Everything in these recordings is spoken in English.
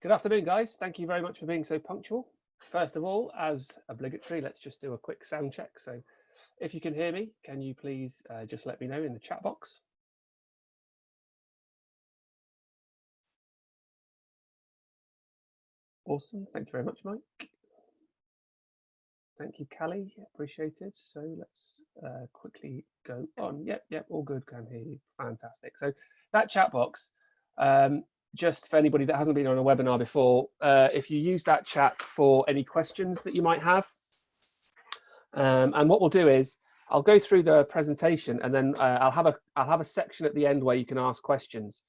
Good afternoon, guys. Thank you very much for being so punctual. First of all, as obligatory, let's just do a quick sound check. So if you can hear me, can you please just let me know in the chat box? Awesome. Thank you very much, Mike. Thank you, Callie. Appreciated. So let's quickly go on. Yep, all good. Can hear you. Fantastic. So that chat box, just for anybody that hasn't been on a webinar before, if you use that chat for any questions that you might have, and what we'll do is I'll go through the presentation, and then I'll have a section at the end where you can ask questions.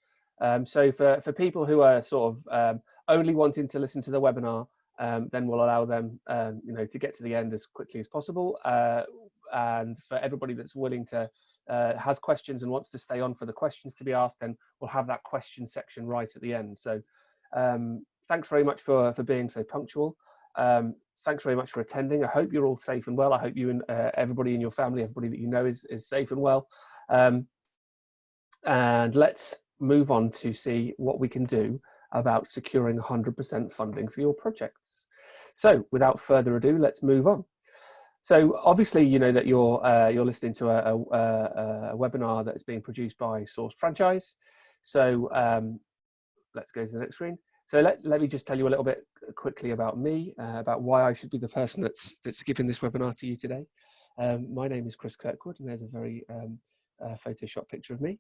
So for people who are sort of only wanting to listen to the webinar, then we'll allow them to get to the end as quickly as possible. And for everybody that's willing to has questions and wants to stay on for the questions to be asked, then we'll have that question section right at the end. So thanks very much for being so punctual. Thanks very much for attending. I hope you're all safe and well. I hope you and everybody in your family, everybody that you know is safe and well. And let's move on to see what we can do about securing 100% funding for your projects. So without further ado, let's move on. So obviously, you know that you're listening to a webinar that is being produced by Sourced Franchise. So let's go to the next screen. So let me just tell you a little bit quickly about me, about why I should be the person that's giving this webinar to you today. My name is Chris Kirkwood, and there's a very Photoshop picture of me.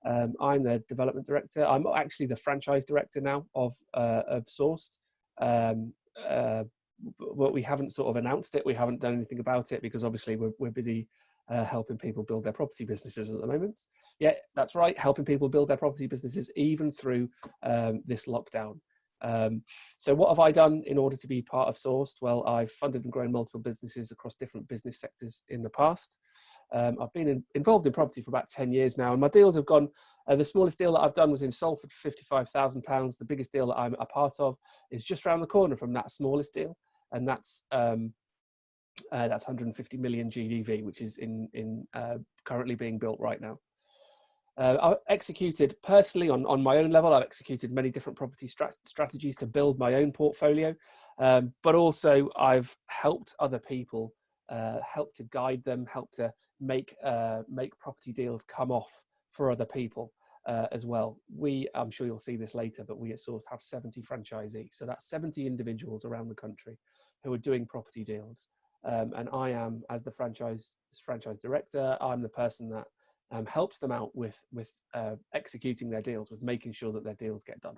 I'm the development director. I'm actually the franchise director now of Sourced. But we haven't sort of announced it. We haven't done anything about it because obviously we're busy helping people build their property businesses at the moment. Yeah, that's right, helping people build their property businesses even through this lockdown. So what have I done in order to be part of Sourced? Well, I've funded and grown multiple businesses across different business sectors in the past. I've been involved in property for about 10 years now, and my deals have gone, the smallest deal that I've done was in Salford for £55,000. The biggest deal that I'm a part of is just around the corner from that smallest deal, and that's 150 million GDV, which is currently being built right now. I've executed personally on my own level. I've executed many different property strategies to build my own portfolio, but also I've helped other people, helped to guide them, helped to make property deals come off for other people as well. I'm sure you'll see this later, but we at Sourced have 70 franchisees. So that's 70 individuals around the country who are doing property deals. And I am, as the franchise director, I'm the person that helps them out with executing their deals, with making sure that their deals get done.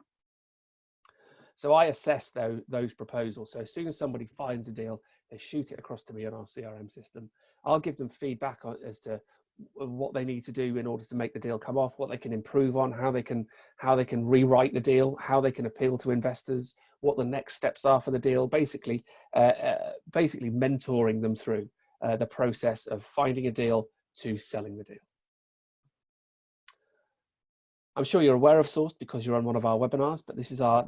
So I assess those proposals. So as soon as somebody finds a deal, they shoot it across to me on our CRM system. I'll give them feedback as to what they need to do in order to make the deal come off, what they can improve on, how they can rewrite the deal, how they can appeal to investors, what the next steps are for the deal. Basically mentoring them through the process of finding a deal to selling the deal. I'm sure you're aware of Sourced because you're on one of our webinars, but this is our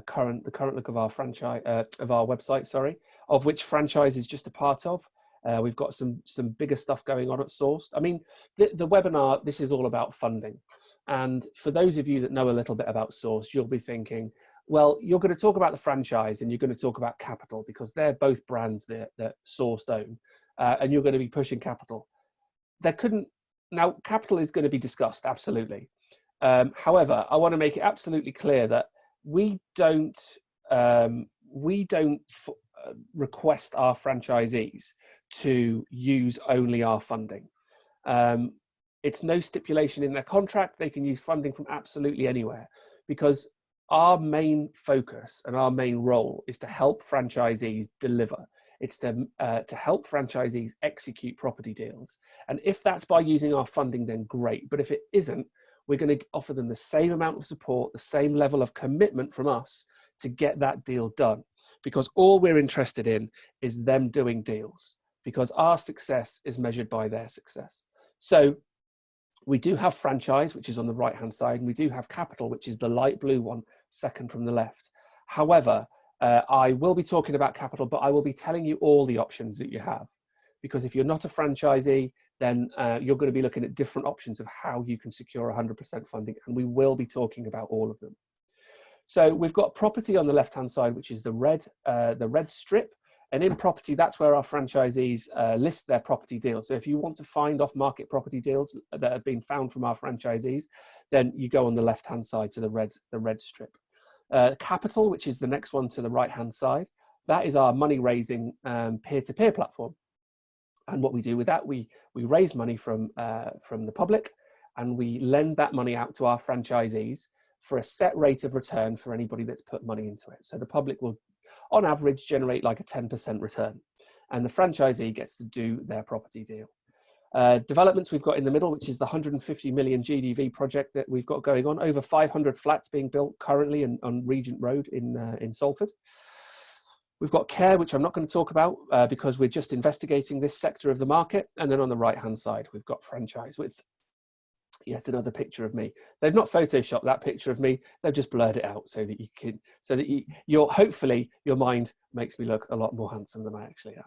current look of our franchise of our website, sorry, of which franchise is just a part of. We've got some bigger stuff going on at Sourced. I mean, the webinar, this is all about funding. And for those of you that know a little bit about Sourced, you'll be thinking, well, you're going to talk about the franchise and you're going to talk about capital because they're both brands that Sourced own, and you're going to be pushing capital. Now, capital is going to be discussed, absolutely. However, I want to make it absolutely clear that we don't request our franchisees to use only our funding. It's no stipulation in their contract. They can use funding from absolutely anywhere, because our main focus and our main role is to help franchisees deliver. It's to help franchisees execute property deals. And if that's by using our funding, then great. But if it isn't, we're going to offer them the same amount of support, the same level of commitment from us to get that deal done. Because all we're interested in is them doing deals, because our success is measured by their success. So we do have franchise, which is on the right-hand side, and we do have capital, which is the light blue one, second from the left. However, I will be talking about capital, but I will be telling you all the options that you have. Because if you're not a franchisee, then you're going to be looking at different options of how you can secure 100% funding, and we will be talking about all of them. So we've got property on the left-hand side, which is the red strip. And in property, that's where our franchisees list their property deals. So if you want to find off-market property deals that have been found from our franchisees, then you go on the left-hand side to the red strip. Capital, which is the next one to the right-hand side, that is our money-raising peer-to-peer platform. And what we do with that, we raise money from the public, and we lend that money out to our franchisees for a set rate of return for anybody that's put money into it. So the public will, on average, generate like a 10% return, and the franchisee gets to do their property deal. Developments we've got in the middle, which is the 150 million GDV project that we've got going on. Over 500 flats being built currently on Regent Road in Salford. We've got care, which I'm not going to talk about because we're just investigating this sector of the market. And then on the right-hand side, we've got franchise with yet another picture of me. They've not photoshopped that picture of me. They've just blurred it out so that you can, hopefully your mind makes me look a lot more handsome than I actually am.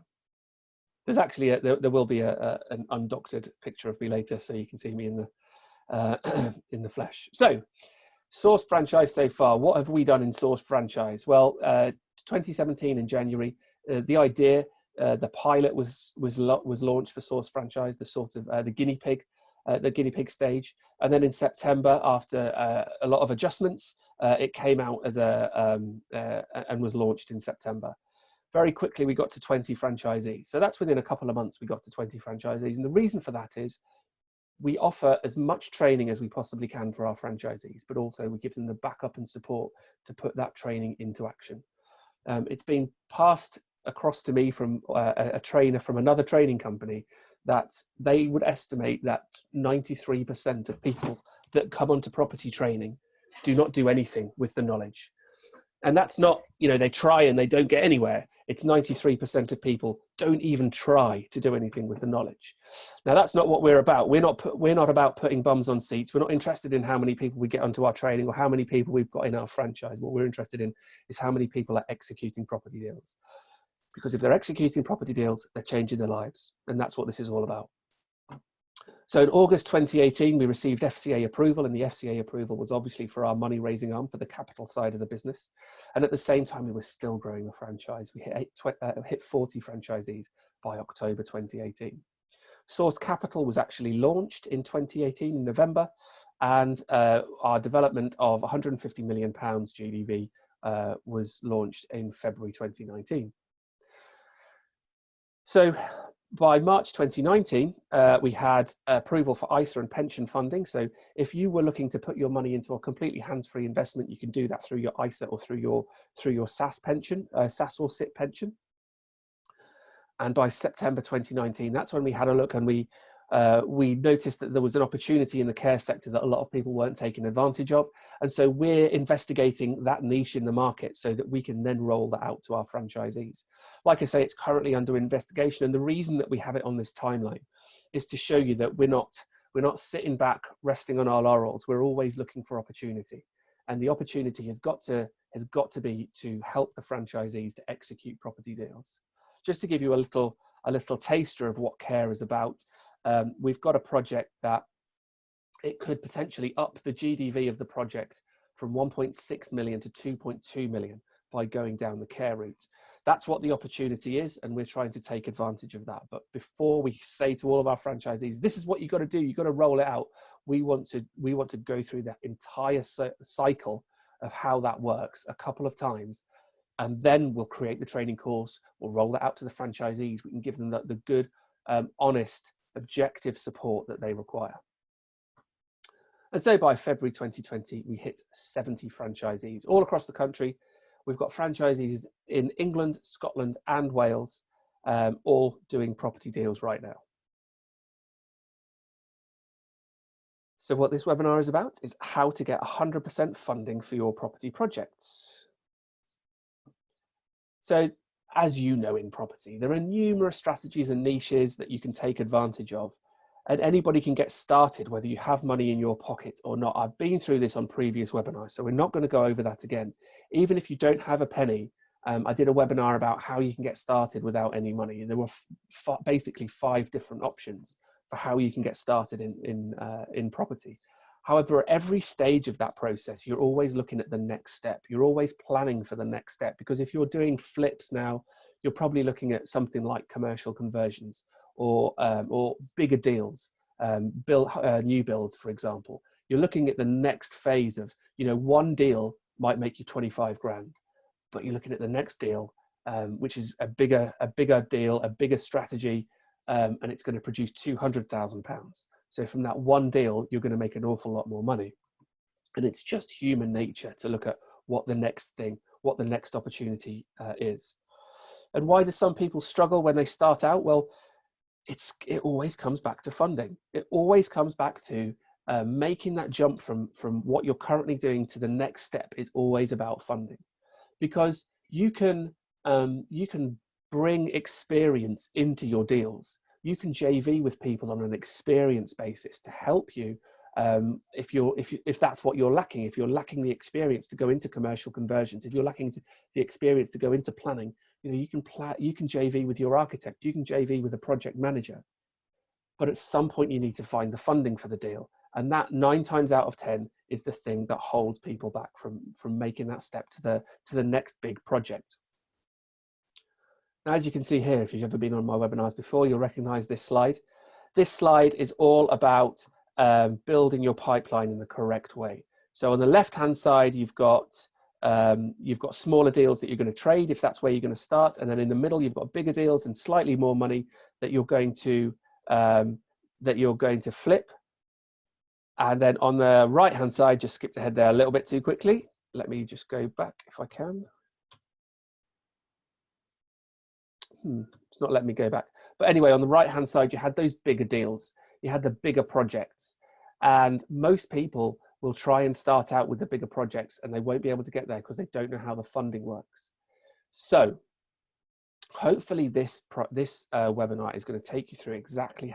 There's actually there will be an undoctored picture of me later, so you can see me in the flesh. So, sourced franchise so far. What have we done in sourced franchise? Well, 2017 in January, the idea, the pilot was launched for sourced franchise, the sort of the guinea pig stage, and then in September, after a lot of adjustments, it came out as and was launched in September. Very quickly, we got to 20 franchisees. So that's within a couple of months, we got to 20 franchisees. And the reason for that is we offer as much training as we possibly can for our franchisees, but also we give them the backup and support to put that training into action. It's been passed across to me from a trainer from another training company that they would estimate that 93% of people that come onto property training do not do anything with the knowledge. And that's not, they try and they don't get anywhere. It's 93% of people don't even try to do anything with the knowledge. Now, that's not what we're about. We're not about putting bums on seats. We're not interested in how many people we get onto our training or how many people we've got in our franchise. What we're interested in is how many people are executing property deals. Because if they're executing property deals, they're changing their lives. And that's what this is all about. So in August 2018, we received FCA approval, and the FCA approval was obviously for our money raising arm for the capital side of the business. And at the same time, we were still growing the franchise. We hit 40 franchisees by October 2018. Source Capital was actually launched in 2018 in November, and our development of £150 million GDV was launched in February 2019. So by March 2019, we had approval for ISA and pension funding. So if you were looking to put your money into a completely hands-free investment, you can do that through your ISA or through your SAS pension, SAS or SIP pension. And by September 2019, that's when we had a look, and we noticed that there was an opportunity in the care sector that a lot of people weren't taking advantage of. And so we're investigating that niche in the market so that we can then roll that out to our franchisees. Like I say, it's currently under investigation. And the reason that we have it on this timeline is to show you that we're not sitting back, resting on our laurels. We're always looking for opportunity. And the opportunity has got to be to help the franchisees to execute property deals. Just to give you a little taster of what care is about, we've got a project that it could potentially up the GDV of the project from 1.6 million to 2.2 million by going down the care route. That's what the opportunity is, and we're trying to take advantage of that. But before we say to all of our franchisees, this is what you've got to do, you've got to roll it out, we want to go through that entire cycle of how that works a couple of times. And then we'll create the training course, we'll roll that out to the franchisees, we can give them the good, honest, objective support that they require. And so by February 2020, we hit 70 franchisees all across the country. We've got franchisees in England, Scotland, and Wales, all doing property deals right now. So what this webinar is about is how to get 100% funding for your property projects. So as you know, in property, there are numerous strategies and niches that you can take advantage of, and anybody can get started, whether you have money in your pocket or not. I've been through this on previous webinars, so we're not going to go over that again. Even if you don't have a penny, I did a webinar about how you can get started without any money. There were basically 5 different options for how you can get started in property. However, at every stage of that process, you're always looking at the next step. You're always planning for the next step, because if you're doing flips now, you're probably looking at something like commercial conversions or bigger deals, new builds, for example. You're looking at the next phase of, one deal might make you 25 grand, but you're looking at the next deal, which is a bigger deal, a bigger strategy, and it's going to produce £200,000. So from that one deal, you're going to make an awful lot more money. And it's just human nature to look at what the next thing, what the next opportunity is. And why do some people struggle when they start out? Well, it always comes back to funding. It always comes back to making that jump from what you're currently doing to the next step is always about funding, because you can bring experience into your deals. You can JV with people on an experience basis to help you if that's what you're lacking. If you're lacking the experience to go into commercial conversions, if you're lacking the experience to go into planning, you can JV with your architect, you can JV with a project manager. But at some point you need to find the funding for the deal, and that 9 times out of 10 is the thing that holds people back from making that step to the next big project. Now, as you can see here, if you've ever been on my webinars before, you'll recognize this slide. This slide is all about building your pipeline in the correct way. So on the left-hand side, you've got smaller deals that you're going to trade if that's where you're going to start, and then in the middle you've got bigger deals and slightly more money that you're going to flip. And then on the right-hand side, just skipped ahead there a little bit too quickly. Let me just go back if I can. It's not letting me go back. But anyway, on the right-hand side, you had those bigger deals. You had the bigger projects. And most people will try and start out with the bigger projects, and they won't be able to get there because they don't know how the funding works. So hopefully this webinar is going to take you through exactly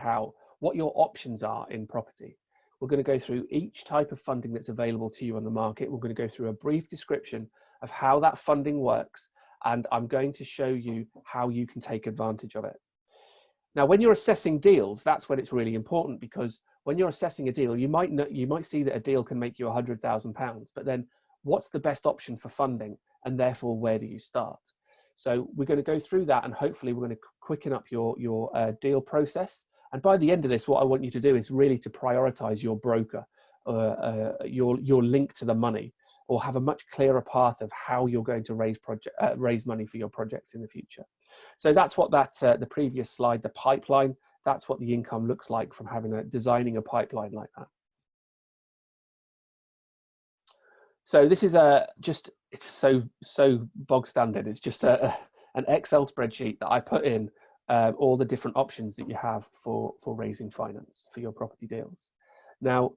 what your options are in property. We're going to go through each type of funding that's available to you on the market. We're going to go through a brief description of how that funding works, and I'm going to show you how you can take advantage of it. Now, when you're assessing deals, that's when it's really important, because when you're assessing a deal, you might see that a deal can make you £100,000, but then what's the best option for funding, and therefore where do you start? So we're going to go through that, and hopefully we're going to quicken up your deal process. And by the end of this, what I want you to do is really to prioritize your broker, your link to the money, or have a much clearer path of how you're going to raise money for your projects in the future. So that's what the previous slide, the pipeline, that's what the income looks like from designing a pipeline like that. So this is it's so bog standard. It's just an Excel spreadsheet that I put in all the different options that you have for raising finance for your property deals. Now,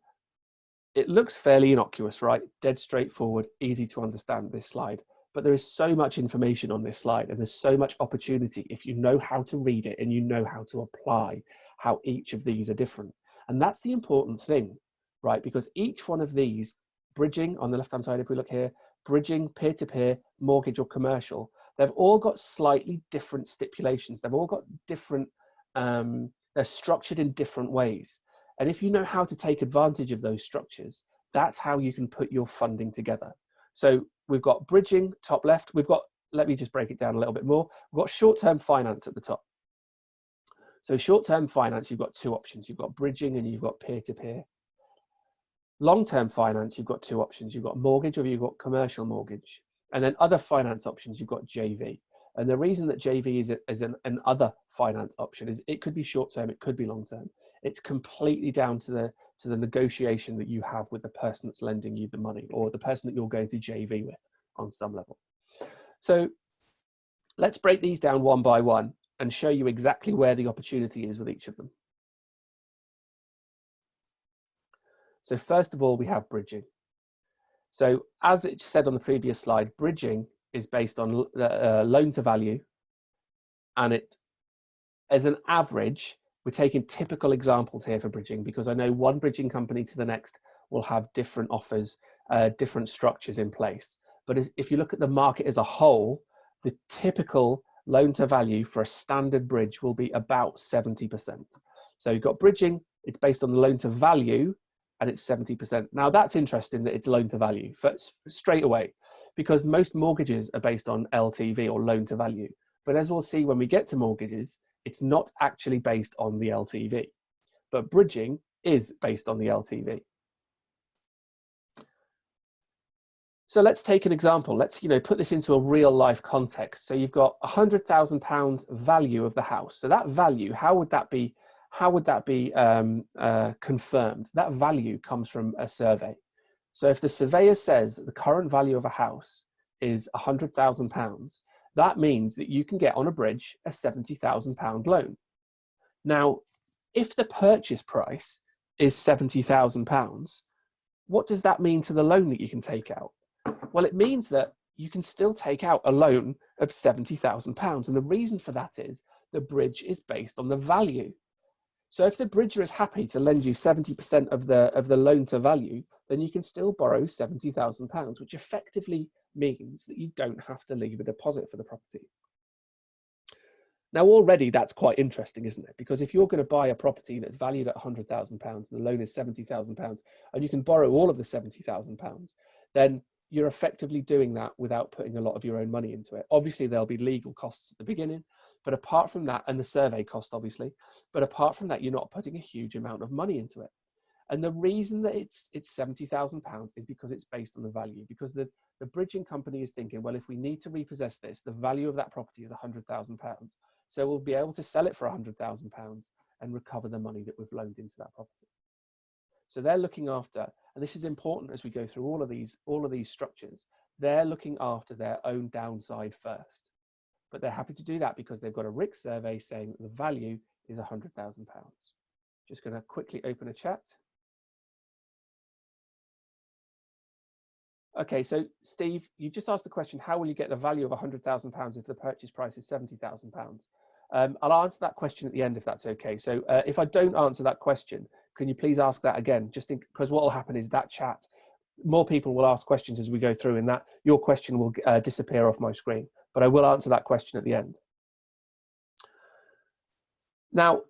it looks fairly innocuous, right? Dead straightforward, easy to understand, this slide. But there is so much information on this slide, and there's so much opportunity if you know how to read it and you know how to apply how each of these are different. And that's the important thing, right? Because each one of these, bridging on the left-hand side, if we look here, bridging, peer-to-peer, mortgage or commercial, they've all got slightly different stipulations. They've all got different, they're structured in different ways. And if you know how to take advantage of those structures, that's how you can put your funding together. So we've got bridging, top left. Let me just break it down a little bit more. We've got short-term finance at the top. So short-term finance, you've got 2 options. You've got bridging and you've got peer-to-peer. Long-term finance, you've got 2 options. You've got mortgage or you've got commercial mortgage. And then other finance options, you've got JV. And the reason that JV is an other finance option is it could be short-term, it could be long-term. It's completely down to the negotiation that you have with the person that's lending you the money, or the person that you're going to JV with on some level. So let's break these down one by one and show you exactly where the opportunity is with each of them. So first of all, we have bridging. So as it said on the previous slide, bridging is based on loan to value, and it, as an average, we're taking typical examples here for bridging, because I know one bridging company to the next will have different offers, different structures in place. But if you look at the market as a whole, the typical loan to value for a standard bridge will be about 70%. So you've got bridging, it's based on the loan to value, and it's 70%. Now that's interesting that it's loan to value straight away, because most mortgages are based on LTV or loan to value. But as we'll see when we get to mortgages, it's not actually based on the LTV, but bridging is based on the LTV. So let's take an example. Let's put this into a real life context. So you've got £100,000 value of the house. So that value, how would that be confirmed? That value comes from a survey. So if the surveyor says that the current value of a house is £100,000, that means that you can get on a bridge a £70,000 loan. Now, if the purchase price is £70,000, what does that mean to the loan that you can take out? Well, it means that you can still take out a loan of £70,000. And the reason for that is the bridge is based on the value. So if the bridger is happy to lend you 70% of the loan to value, then you can still borrow £70,000, which effectively means that you don't have to leave a deposit for the property. Now, already that's quite interesting, isn't it? Because if you're going to buy a property that's valued at £100,000 and the loan is £70,000 and you can borrow all of the £70,000, then you're effectively doing that without putting a lot of your own money into it. Obviously, there'll be legal costs at the beginning, but apart from that, and the survey cost, obviously, but apart from that, you're not putting a huge amount of money into it. And the reason that it's £70,000 is because it's based on the value, because the bridging company is thinking, well, if we need to repossess this, the value of that property is £100,000. So we'll be able to sell it for £100,000 and recover the money that we've loaned into that property. So they're looking after, and this is important as we go through all of these structures, they're looking after their own downside first. But they're happy to do that because they've got a RIC survey saying that the value is £100,000. Just going to quickly open a chat. Okay, so Steve, you just asked the question, how will you get the value of £100,000 if the purchase price is £70,000? I'll answer that question at the end if that's okay. So if I don't answer that question, can you please ask that again? Just because what will happen is that chat, more people will ask questions as we go through, and that your question will disappear off my screen. But I will answer that question at the end. Now,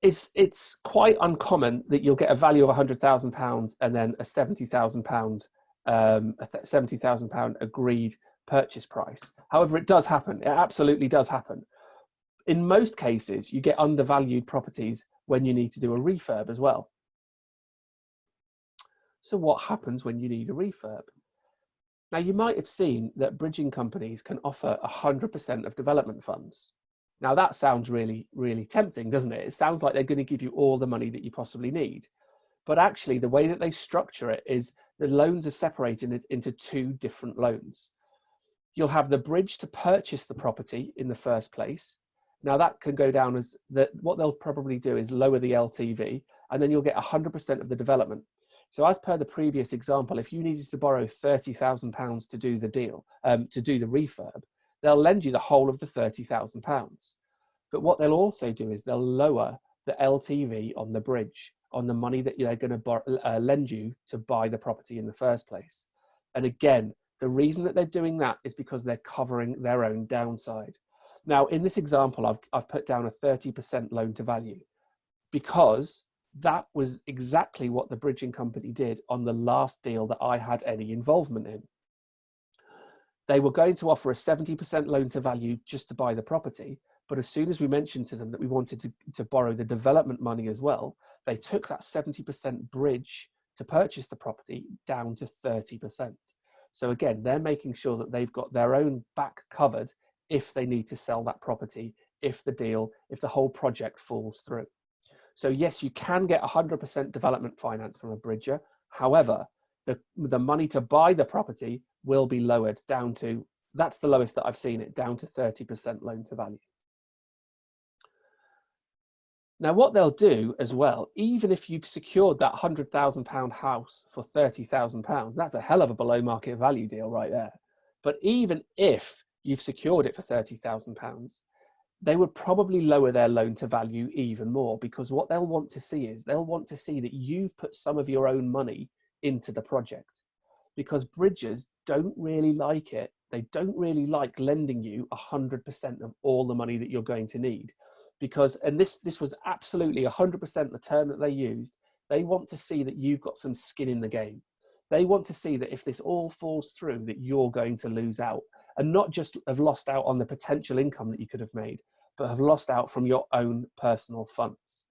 it's quite uncommon that you'll get a value of £100,000 and then a £70,000 agreed purchase price. However, it does happen. It absolutely does happen. In most cases, you get undervalued properties when you need to do a refurb as well. So what happens when you need a refurb? Now, you might have seen that bridging companies can offer 100% of development funds. Now, that sounds really, really tempting, doesn't it? It sounds like they're going to give you all the money that you possibly need. But actually, the way that they structure it is the loans are separated into two different loans. You'll have the bridge to purchase the property in the first place. Now, that can go down as what they'll probably do is lower the LTV, and then you'll get 100% of the development. So as per the previous example, if you needed to borrow £30,000 to do the deal, to do the refurb, they'll lend you the whole of the £30,000. But what they'll also do is they'll lower the LTV on the bridge, on the money that they're going to lend you to buy the property in the first place. And again, the reason that they're doing that is because they're covering their own downside. Now, in this example, I've put down a 30% loan to value because that was exactly what the bridging company did on the last deal that I had any involvement in. They were going to offer a 70% loan to value just to buy the property. But as soon as we mentioned to them that we wanted to borrow the development money as well, they took that 70% bridge to purchase the property down to 30%. So again, they're making sure that they've got their own back covered if they need to sell that property, if the whole project falls through. So yes, you can get 100% development finance from a bridger. However, the money to buy the property will be lowered down to, that's the lowest that I've seen it, down to 30% loan to value. Now, what they'll do as well, even if you've secured that £100,000 house for £30,000, that's a hell of a below market value deal right there. But even if you've secured it for £30,000, they would probably lower their loan to value even more, because what they'll want to see is they'll want to see that you've put some of your own money into the project, because bridgers don't really like it. They don't really like lending you 100% of all the money that you're going to need, because, and this was absolutely 100% the term that they used, They want to see that you've got some skin in the game. They want to see that if this all falls through, that you're going to lose out, and not just have lost out on the potential income that you could have made, but have lost out from your own personal funds.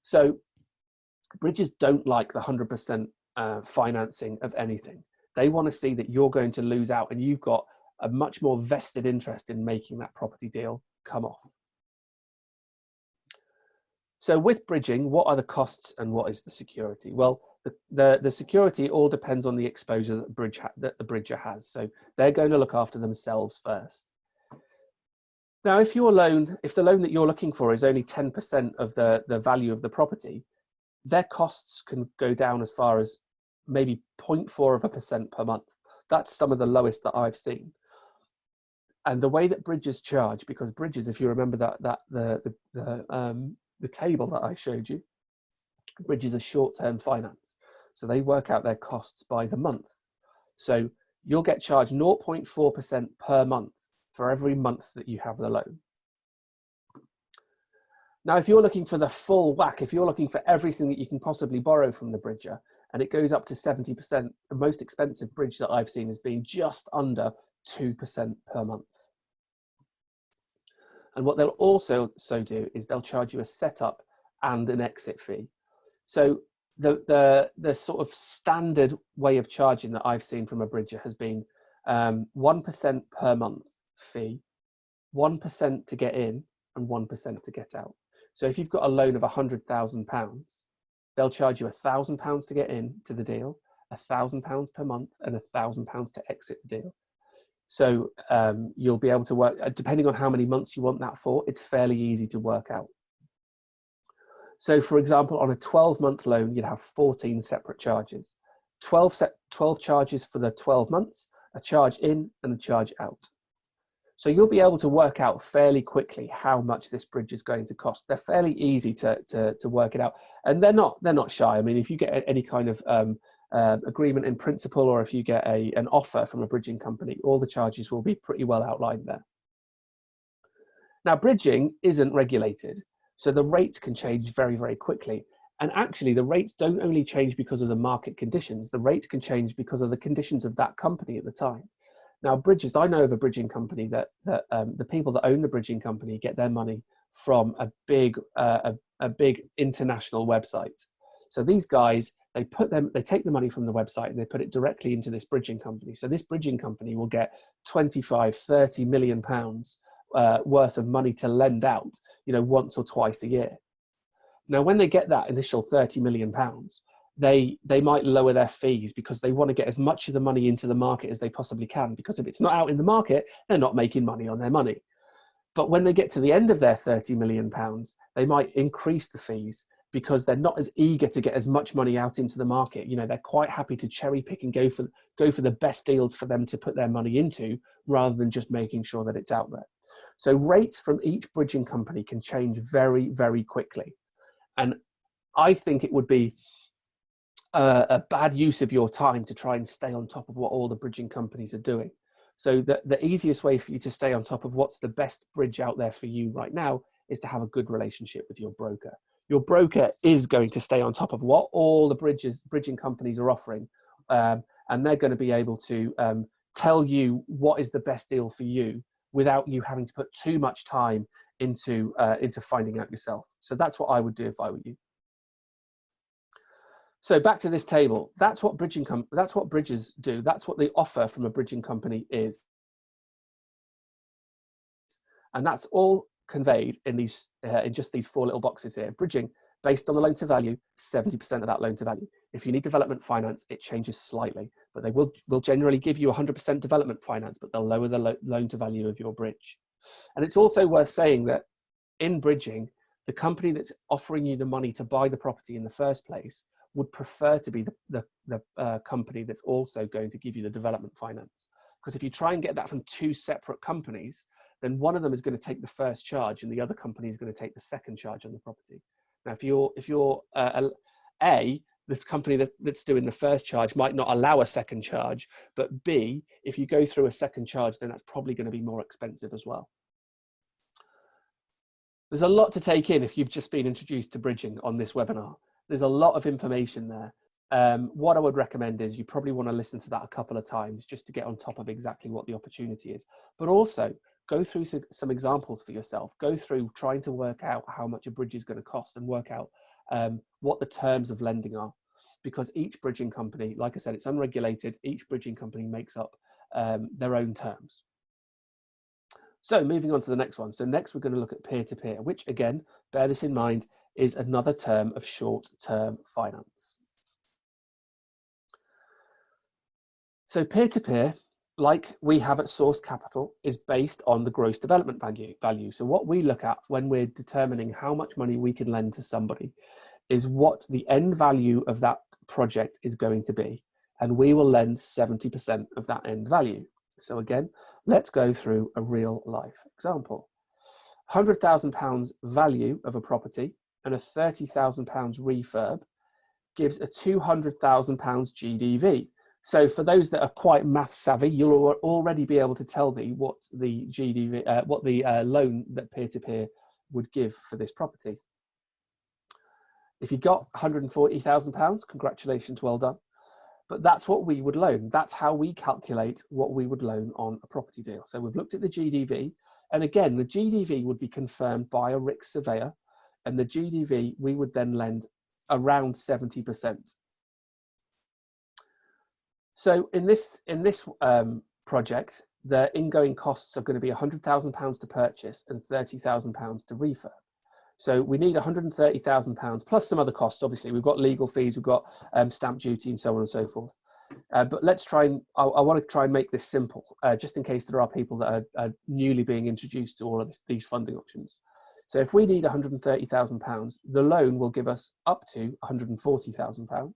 So bridges don't like the 100% financing of anything. They want to see that you're going to lose out, and you've got a much more vested interest in making that property deal come off. So with bridging, what are the costs and what is the security? Well, the security all depends on the exposure that the bridger has. So they're going to look after themselves first. Now, if the loan that you're looking for is only 10% of the value of the property, their costs can go down as far as maybe 0.4% per month. That's some of the lowest that I've seen. And the way that bridges charge, because bridges, if you remember the table that I showed you, bridges are short-term finance. So they work out their costs by the month. So you'll get charged 0.4% per month for every month that you have the loan. Now, if you're looking for the full whack, if you're looking for everything that you can possibly borrow from the bridger, and it goes up to 70%, the most expensive bridge that I've seen has been just under 2% per month. And what they'll also do is they'll charge you a setup and an exit fee. So the sort of standard way of charging that I've seen from a bridger has been 1% per month fee, 1% to get in, and 1% to get out. So if you've got a loan of £100,000, they'll charge you £1,000 to get in to the deal, £1,000 per month, and £1,000 to exit the deal. So you'll be able to work, depending on how many months you want that for, it's fairly easy to work out. So for example, on a 12-month loan, you'd have 14 separate charges, 12 charges for the 12 months, a charge in and a charge out. So you'll be able to work out fairly quickly how much this bridge is going to cost. They're fairly easy to work it out, and they're not shy. I mean, if you get any kind of agreement in principle, or if you get an offer from a bridging company, all the charges will be pretty well outlined there. Now, bridging isn't regulated, so the rates can change very, very quickly. And actually, the rates don't only change because of the market conditions, the rates can change because of the conditions of that company at the time. Now, bridges, I know of a bridging company that the people that own the bridging company get their money from a big international website. So these guys, they take the money from the website and they put it directly into this bridging company. So this bridging company will get 25, 30 million pounds worth of money to lend out, once or twice a year. Now, when they get that initial 30 million pounds, they might lower their fees because they want to get as much of the money into the market as they possibly can, because if it's not out in the market, they're not making money on their money. But when they get to the end of their 30 million pounds, they might increase the fees because they're not as eager to get as much money out into the market. They're quite happy to cherry pick and go for the best deals for them to put their money into, rather than just making sure that it's out there. So rates from each bridging company can change very, very quickly. And I think it would be a bad use of your time to try and stay on top of what all the bridging companies are doing. So the easiest way for you to stay on top of what's the best bridge out there for you right now is to have a good relationship with your broker. Your broker is going to stay on top of what all the bridging companies are offering, and they're going to be able to tell you what is the best deal for you without you having to put too much time into finding out yourself. So that's what I would do if I were you. So back to this table. That's what bridges do. That's what the offer from a bridging company is, and that's all conveyed in just these four little boxes here. Bridging, based on the loan to value, 70% of that loan to value. If you need development finance, it changes slightly, but they will generally give you 100% development finance, but they'll lower the loan to value of your bridge. And it's also worth saying that in bridging, the company that's offering you the money to buy the property in the first place would prefer to be the company that's also going to give you the development finance. Because if you try and get that from two separate companies, then one of them is going to take the first charge and the other company is going to take the second charge on the property. Now, if you're the company that's doing the first charge might not allow a second charge, but B, if you go through a second charge, then that's probably going to be more expensive as well. There's a lot to take in if you've just been introduced to bridging on this webinar. There's a lot of information there. What I would recommend is you probably want to listen to that a couple of times just to get on top of exactly what the opportunity is. But also go through some examples for yourself. Go through trying to work out how much a bridge is going to cost and work out what the terms of lending are. Because each bridging company, like I said, it's unregulated. Each bridging company makes up their own terms. So moving on to the next one. So next we're going to look at peer-to-peer, which again, bear this in mind, is another term of short-term finance. So peer-to-peer, like we have at Source Capital, is based on the gross development value. So what we look at when we're determining how much money we can lend to somebody is what the end value of that project is going to be. And we will lend 70% of that end value. So again, let's go through a real life example. £100,000 value of a property and a £30,000 refurb gives a £200,000 GDV. So for those that are quite math savvy, you'll already be able to tell me what the GDV, what the loan that peer-to-peer would give for this property. If you got £140,000, congratulations, well done. But that's what we would loan. That's how we calculate what we would loan on a property deal. So we've looked at the GDV, and again, the GDV would be confirmed by a RICS surveyor, and the GDV we would then lend around 70%. So in this project, the ingoing costs are going to be £100,000 to purchase and £30,000 to refurb. So we need £130,000 plus some other costs. Obviously, we've got legal fees, we've got stamp duty, and so on and so forth. But let's try and I want to try and make this simple, just in case there are people that are newly being introduced to all of these funding options. So if we need £130,000, the loan will give us up to £140,000.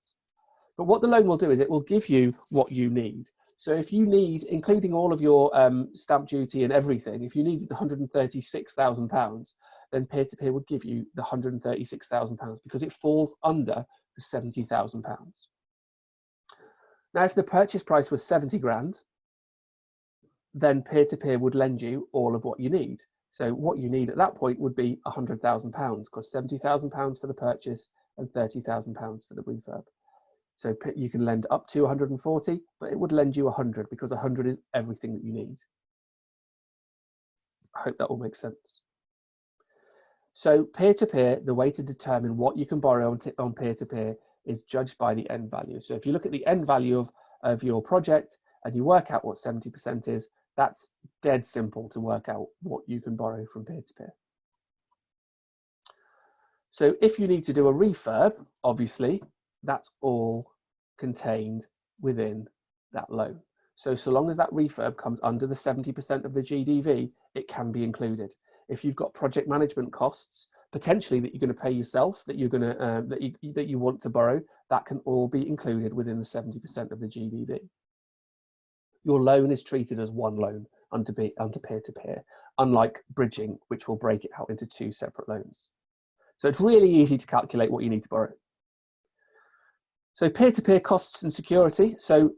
But what the loan will do is it will give you what you need. So if you need, including all of your stamp duty and everything, if you need £136,000, then peer-to-peer would give you the £136,000 because it falls under the £70,000. Now, if the purchase price was 70 grand, then peer-to-peer would lend you all of what you need. So what you need at that point would be £100,000 because £70,000 for the purchase and £30,000 for the refurb. So you can lend up to 140, but it would lend you 100 because 100 is everything that you need. I hope that all makes sense. So peer-to-peer, the way to determine what you can borrow on peer-to-peer is judged by the end value. So if you look at the end value of your project and you work out what 70% is, that's dead simple to work out what you can borrow from peer-to-peer. So if you need to do a refurb, obviously, that's all contained within that loan. So long as that refurb comes under the 70% of the GDV, it can be included. If you've got project management costs, potentially that you're going to pay yourself, that you're going to that you want to borrow, that can all be included within the 70% of the GDV. Your loan is treated as one loan under peer-to-peer, unlike bridging, which will break it out into two separate loans. So it's really easy to calculate what you need to borrow. So peer-to-peer costs and security. So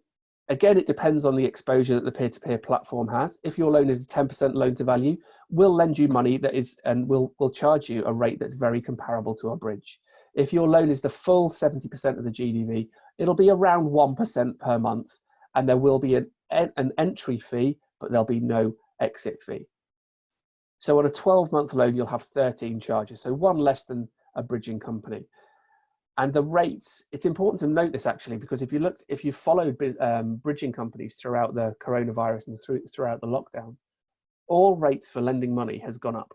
again, it depends on the exposure that the peer-to-peer platform has. If your loan is a 10% loan to value, we'll lend you money that is, and we'll charge you a rate that's very comparable to our bridge. If your loan is the full 70% of the GDV, it'll be around 1% per month, and there will be an entry fee, but there'll be no exit fee. So on a 12-month loan, you'll have 13 charges, so one less than a bridging company. And the rates, it's important to note this actually, because if you followed bridging companies throughout the coronavirus and throughout the lockdown, all rates for lending money has gone up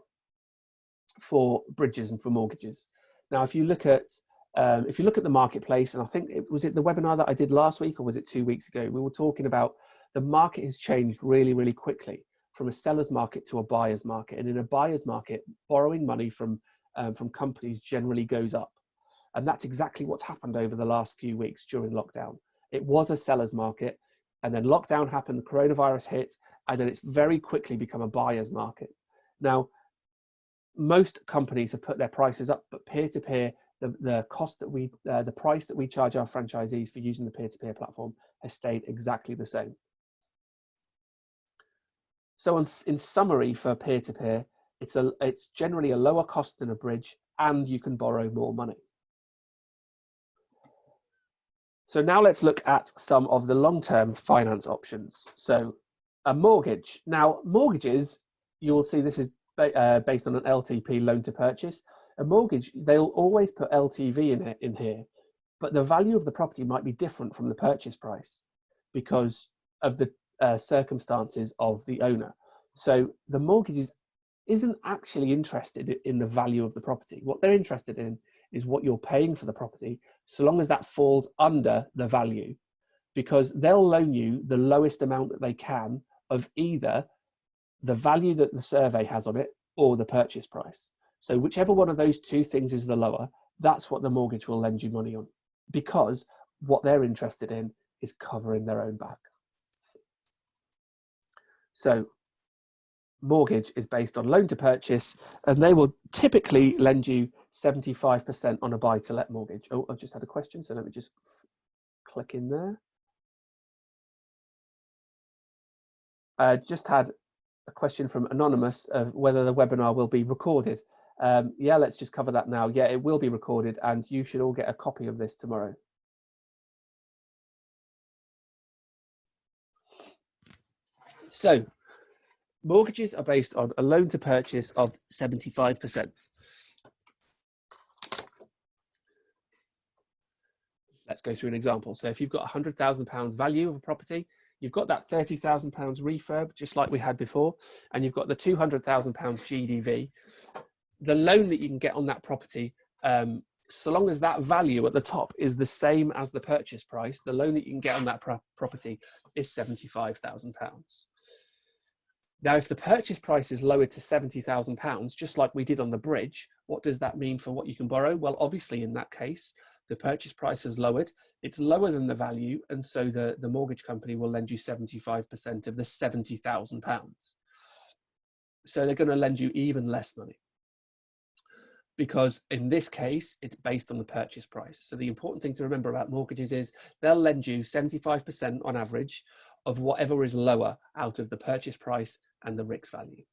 for bridges and for mortgages. Now, if you look at the marketplace, and I think was it the webinar that I did last week or was it 2 weeks ago, we were talking about the market has changed really, really quickly from a seller's market to a buyer's market. And in a buyer's market, borrowing money from companies generally goes up. And that's exactly what's happened over the last few weeks during lockdown. It was a seller's market, and then lockdown happened, the coronavirus hit, and then it's very quickly become a buyer's market. Now, most companies have put their prices up, but peer-to-peer, the price that we charge our franchisees for using the peer-to-peer platform has stayed exactly the same. So in summary, for peer-to-peer, it's generally a lower cost than a bridge, and you can borrow more money. So now let's look at some of the long-term finance options. So a mortgage. Now mortgages, you'll see this is based on an LTP, loan to purchase. A mortgage, they'll always put LTV in here, but the value of the property might be different from the purchase price because of the circumstances of the owner. So the mortgage isn't actually interested in the value of the property. What they're interested in is what you're paying for the property, so long as that falls under the value, because they'll loan you the lowest amount that they can of either the value that the survey has on it or the purchase price. So whichever one of those two things is the lower, that's what the mortgage will lend you money on, because what they're interested in is covering their own back. So mortgage is based on loan to purchase, and they will typically lend you 75% on a buy to let mortgage. Oh, I've just had a question, so let me just click in there. I just had a question from Anonymous of whether the webinar will be recorded. Yeah, let's just cover that now. Yeah, it will be recorded, and you should all get a copy of this tomorrow. So mortgages are based on a loan to purchase of 75%. Let's go through an example. So if you've got £100,000 value of a property, you've got that £30,000 refurb, just like we had before, and you've got the £200,000 GDV. The loan that you can get on that property, so long as that value at the top is the same as the purchase price, the loan that you can get on that property is £75,000. Now, if the purchase price is lowered to £70,000, just like we did on the bridge, what does that mean for what you can borrow? Well, obviously in that case, the purchase price is lowered, it's lower than the value, and so the mortgage company will lend you 75% of the £70,000. So they're going to lend you even less money, because in this case, it's based on the purchase price. So the important thing to remember about mortgages is they'll lend you 75% on average of whatever is lower out of the purchase price and the RICS value.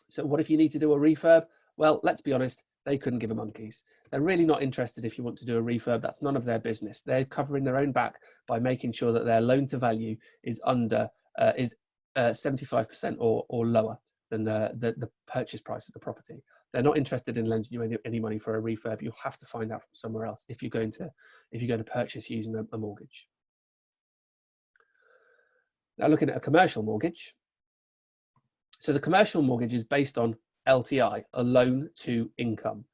So what if you need to do a refurb? Well, let's be honest, they couldn't give a monkeys. They're really not interested if you want to do a refurb. That's none of their business. They're covering their own back by making sure that their loan to value is under 75% or lower than the purchase price of the property. They're not interested in lending you any money for a refurb. You'll have to find out from somewhere else if you're going to purchase using a mortgage. Now looking at a commercial mortgage. So the commercial mortgage is based on LTI, a loan to income,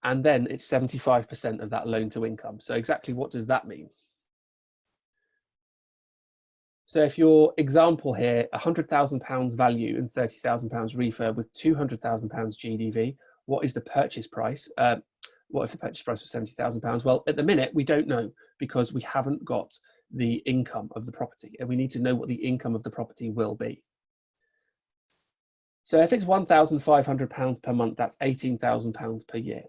and then it's 75% of that loan to income. So exactly what does that mean? So if your example here, £100,000 value and £30,000 refurb with £200,000 GDV, what is the purchase price? What if the purchase price was £70,000? Well, at the minute, we don't know, because we haven't got the income of the property, and we need to know what the income of the property will be. So if it's £1,500 per month, that's £18,000 per year.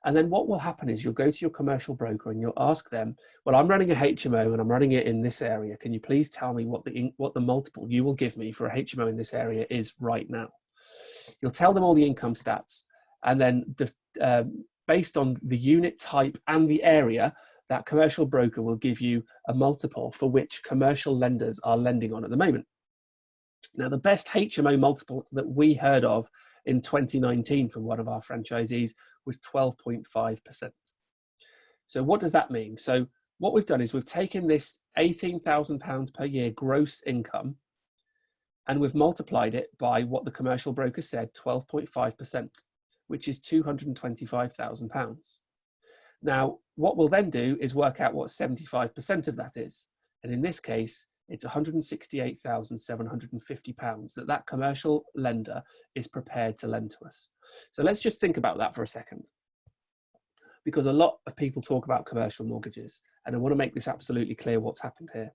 And then what will happen is you'll go to your commercial broker and you'll ask them, well, I'm running a HMO and I'm running it in this area. Can you please tell me what the multiple you will give me for a HMO in this area is right now? You'll tell them all the income stats, and then based on the unit type and the area, that commercial broker will give you a multiple for which commercial lenders are lending on at the moment. Now, the best HMO multiple that we heard of in 2019 from one of our franchisees was 12.5%. So what does that mean? So what we've done is we've taken this £18,000 per year gross income, and we've multiplied it by what the commercial broker said, 12.5%, which is £225,000. Now, what we'll then do is work out what 75% of that is. And in this case, it's £168,750 that commercial lender is prepared to lend to us. So let's just think about that for a second, because a lot of people talk about commercial mortgages, and I want to make this absolutely clear what's happened here.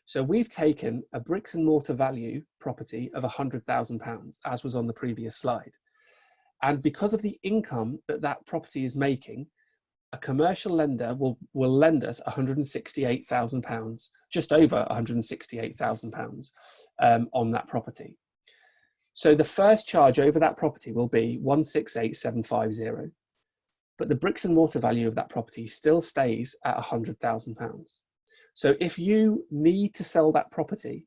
So we've taken a bricks and mortar value property of £100,000, as was on the previous slide. And because of the income that property is making, a commercial lender will lend us £168,000, just over £168,000 on that property. So the first charge over that property will be 168,750. but the bricks and mortar value of that property still stays at £100,000. So if you need to sell that property,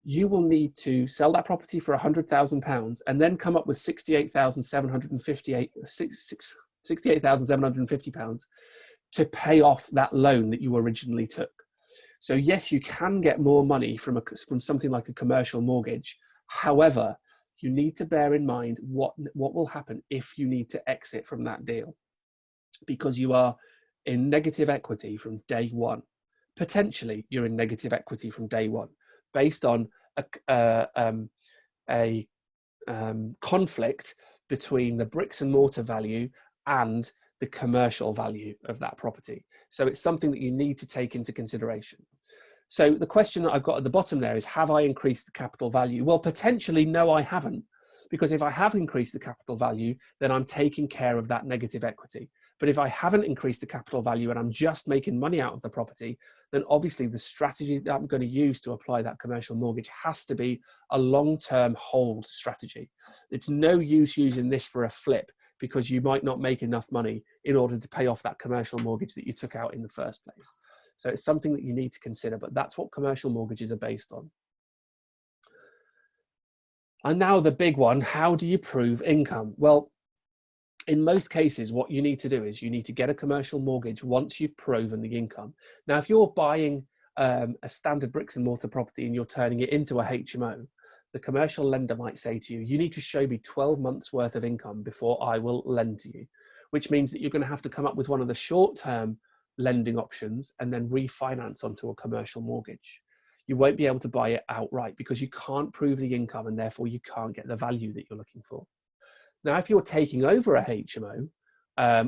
you will need to sell that property for £100,000 and then come up with £68,750 to pay off that loan that you originally took. So yes, you can get more money from something like a commercial mortgage. However, you need to bear in mind what will happen if you need to exit from that deal, because you are in negative equity from day one. Potentially, you're in negative equity from day one, based on a conflict between the bricks and mortar value and the commercial value of that property. So it's something that you need to take into consideration. So the question that I've got at the bottom there is, have I increased the capital value? Well, potentially, no, I haven't, because if I have increased the capital value, then I'm taking care of that negative equity. But if I haven't increased the capital value and I'm just making money out of the property, then obviously the strategy that I'm going to use to apply that commercial mortgage has to be a long-term hold strategy. It's no use using this for a flip, because you might not make enough money in order to pay off that commercial mortgage that you took out in the first place. So it's something that you need to consider, but that's what commercial mortgages are based on. And now the big one, how do you prove income? Well, in most cases, what you need to do is you need to get a commercial mortgage once you've proven the income. Now, if you're buying a standard bricks and mortar property and you're turning it into a HMO, the commercial lender might say to you, you need to show me 12 months worth of income before I will lend to you, which means that you're going to have to come up with one of the short-term lending options and then refinance onto a commercial mortgage. You won't be able to buy it outright because you can't prove the income, and therefore you can't get the value that you're looking for. Now, if you're taking over a HMO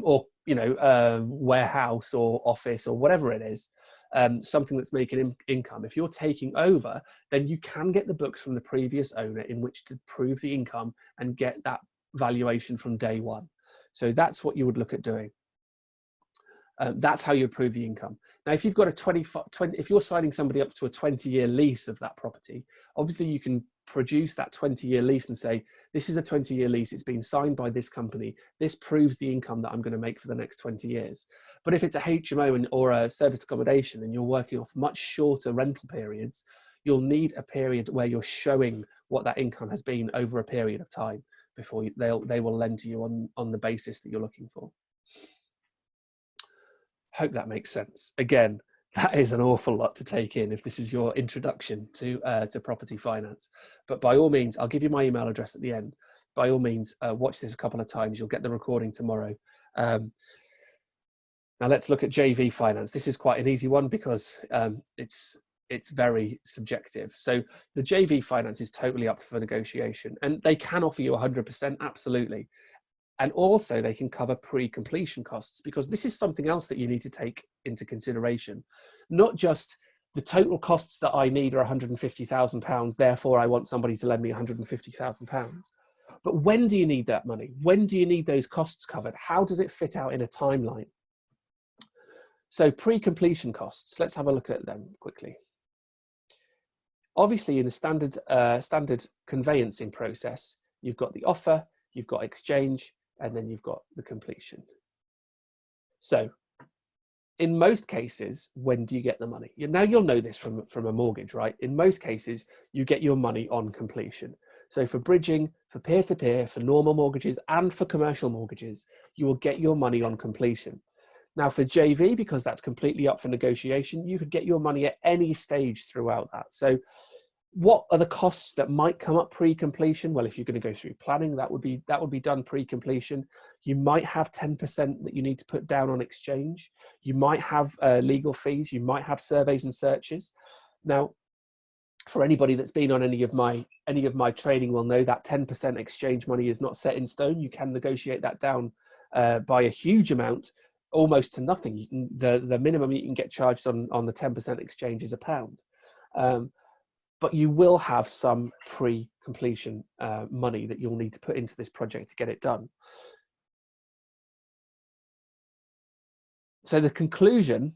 or warehouse or office or whatever it is, something that's making income, if you're taking over, then you can get the books from the previous owner in which to prove the income and get that valuation from day one. So that's what you would look at doing. That's how you prove the income. Now, if you've got if you're signing somebody up to a 20-year lease of that property, obviously you can produce that 20-year lease and say, this is a 20-year lease, it's been signed by this company, this proves the income that I'm going to make for the next 20 years. But if it's a HMO or a serviced accommodation and you're working off much shorter rental periods, you'll need a period where you're showing what that income has been over a period of time before they will lend to you on the basis that you're looking for. Hope that makes sense. Again, that is an awful lot to take in if this is your introduction to property finance. But by all means, I'll give you my email address at the end. By all means, watch this a couple of times. You'll get the recording tomorrow. Now let's look at JV finance. This is quite an easy one because it's very subjective. So the JV finance is totally up for negotiation, and they can offer you 100%, absolutely. And also they can cover pre-completion costs, because this is something else that you need to take into consideration. Not just the total costs that I need are £150,000, therefore I want somebody to lend me £150,000. But when do you need that money? When do you need those costs covered? How does it fit out in a timeline? So pre-completion costs, let's have a look at them quickly. Obviously in a standard conveyancing process, you've got the offer, you've got exchange, and then you've got the completion. So in most cases, when do you get the money? Now you'll know this from a mortgage, right? In most cases, you get your money on completion. So for bridging, for peer-to-peer, for normal mortgages, and for commercial mortgages, you will get your money on completion. Now for JV, because that's completely up for negotiation, you could get your money at any stage throughout that. So what are the costs that might come up pre-completion? Well, if you're going to go through planning, that would be done pre-completion. You might have 10% that you need to put down on exchange. You might have legal fees. You might have surveys and searches. Now, for anybody that's been on any of my training will know that 10% exchange money is not set in stone. You can negotiate that down by a huge amount, almost to nothing. The minimum you can get charged on the 10% exchange is £1. But you will have some pre-completion money that you'll need to put into this project to get it done. So the conclusion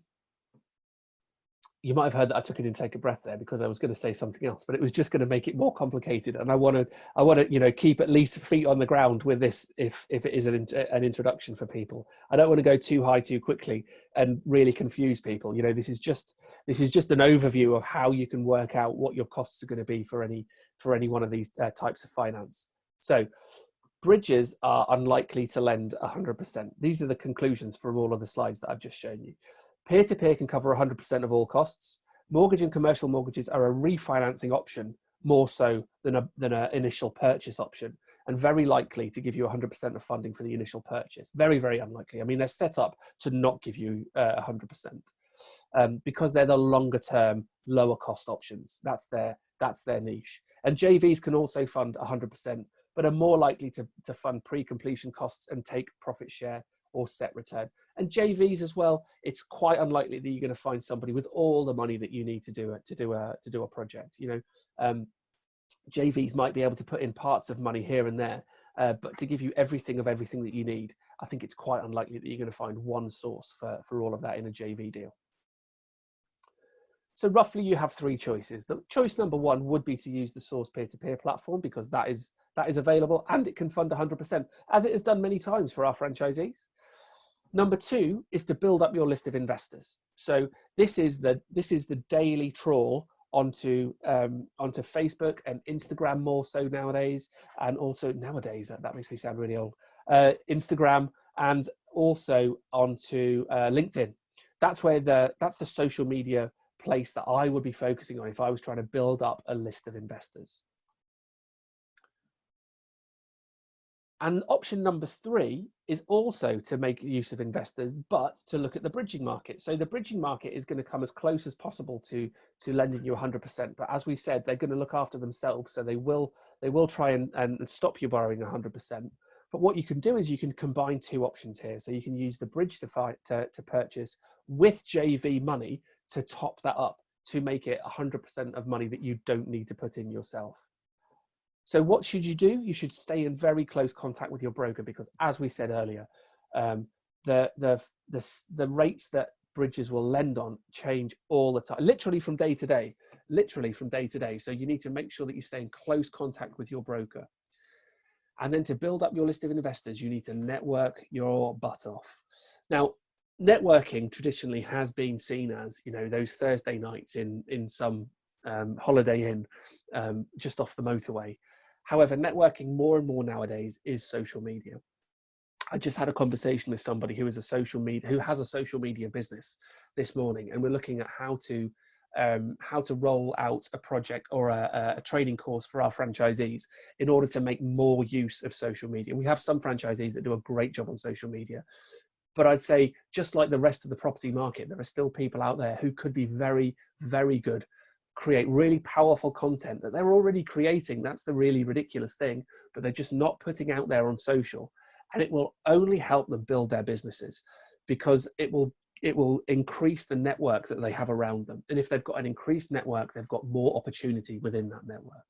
you might have heard that I took an intake of breath there because I was going to say something else, but it was just going to make it more complicated. And I want to, keep at least feet on the ground with this if it is an introduction for people. I don't want to go too high too quickly and really confuse people. This is just an overview of how you can work out what your costs are going to be for any one of these types of finance. So bridges are unlikely to lend 100%. These are the conclusions from all of the slides that I've just shown you. Peer-to-peer can cover 100% of all costs. Mortgage and commercial mortgages are a refinancing option more so than an initial purchase option, and very likely to give you 100% of funding for the initial purchase. Very, very unlikely. I mean, they're set up to not give you 100% because they're the longer term, lower cost options. That's their niche. And JVs can also fund 100%, but are more likely to fund pre-completion costs and take profit share or set return. And JVs as well, it's quite unlikely that you're going to find somebody with all the money that you need to do a project. JVs might be able to put in parts of money here and there, but to give you everything that you need, I think it's quite unlikely that you're going to find one source for all of that in a JV deal. So roughly you have three choices. The choice number one would be to use the Source peer-to-peer platform because that is available and it can fund 100%, as it has done many times for our franchisees. Number two is to build up your list of investors. So this is the daily trawl onto Facebook and Instagram more so nowadays, and also nowadays, that makes me sound really old, Instagram, and also onto LinkedIn. That's the social media place that I would be focusing on if I was trying to build up a list of investors. And option number three is also to make use of investors, but to look at the bridging market. So the bridging market is going to come as close as possible to lending you 100%. But as we said, they're going to look after themselves. So they will try and stop you borrowing 100%. But what you can do is you can combine two options here. So you can use the bridge to purchase with JV money to top that up, to make it 100% of money that you don't need to put in yourself. So what should you do? You should stay in very close contact with your broker because, as we said earlier, the rates that bridges will lend on change all the time, literally from day to day. So you need to make sure that you stay in close contact with your broker. And then to build up your list of investors, you need to network your butt off. Now, networking traditionally has been seen as, those Thursday nights in some Holiday Inn just off the motorway. However, networking more and more nowadays is social media. I just had a conversation with somebody who has a social media business this morning, and we're looking at how to roll out a project or a training course for our franchisees in order to make more use of social media. We have some franchisees that do a great job on social media, but I'd say just like the rest of the property market, there are still people out there who could be very, very good, create really powerful content that they're already creating. That's the really ridiculous thing, but they're just not putting out there on social, and it will only help them build their businesses because it will increase the network that they have around them. And if they've got an increased network, they've got more opportunity within that network.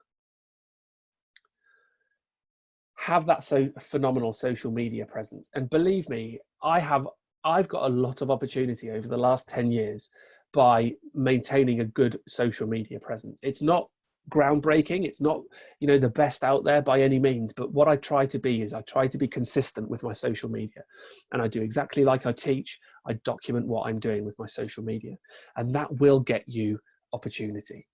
Have that phenomenal social media presence. And believe me, I've got a lot of opportunity over the last 10 years by maintaining a good social media presence. It's not groundbreaking. It's not, the best out there by any means. But what I try to be is I try to be consistent with my social media. And I do exactly like I teach. I document what I'm doing with my social media. And that will get you opportunity.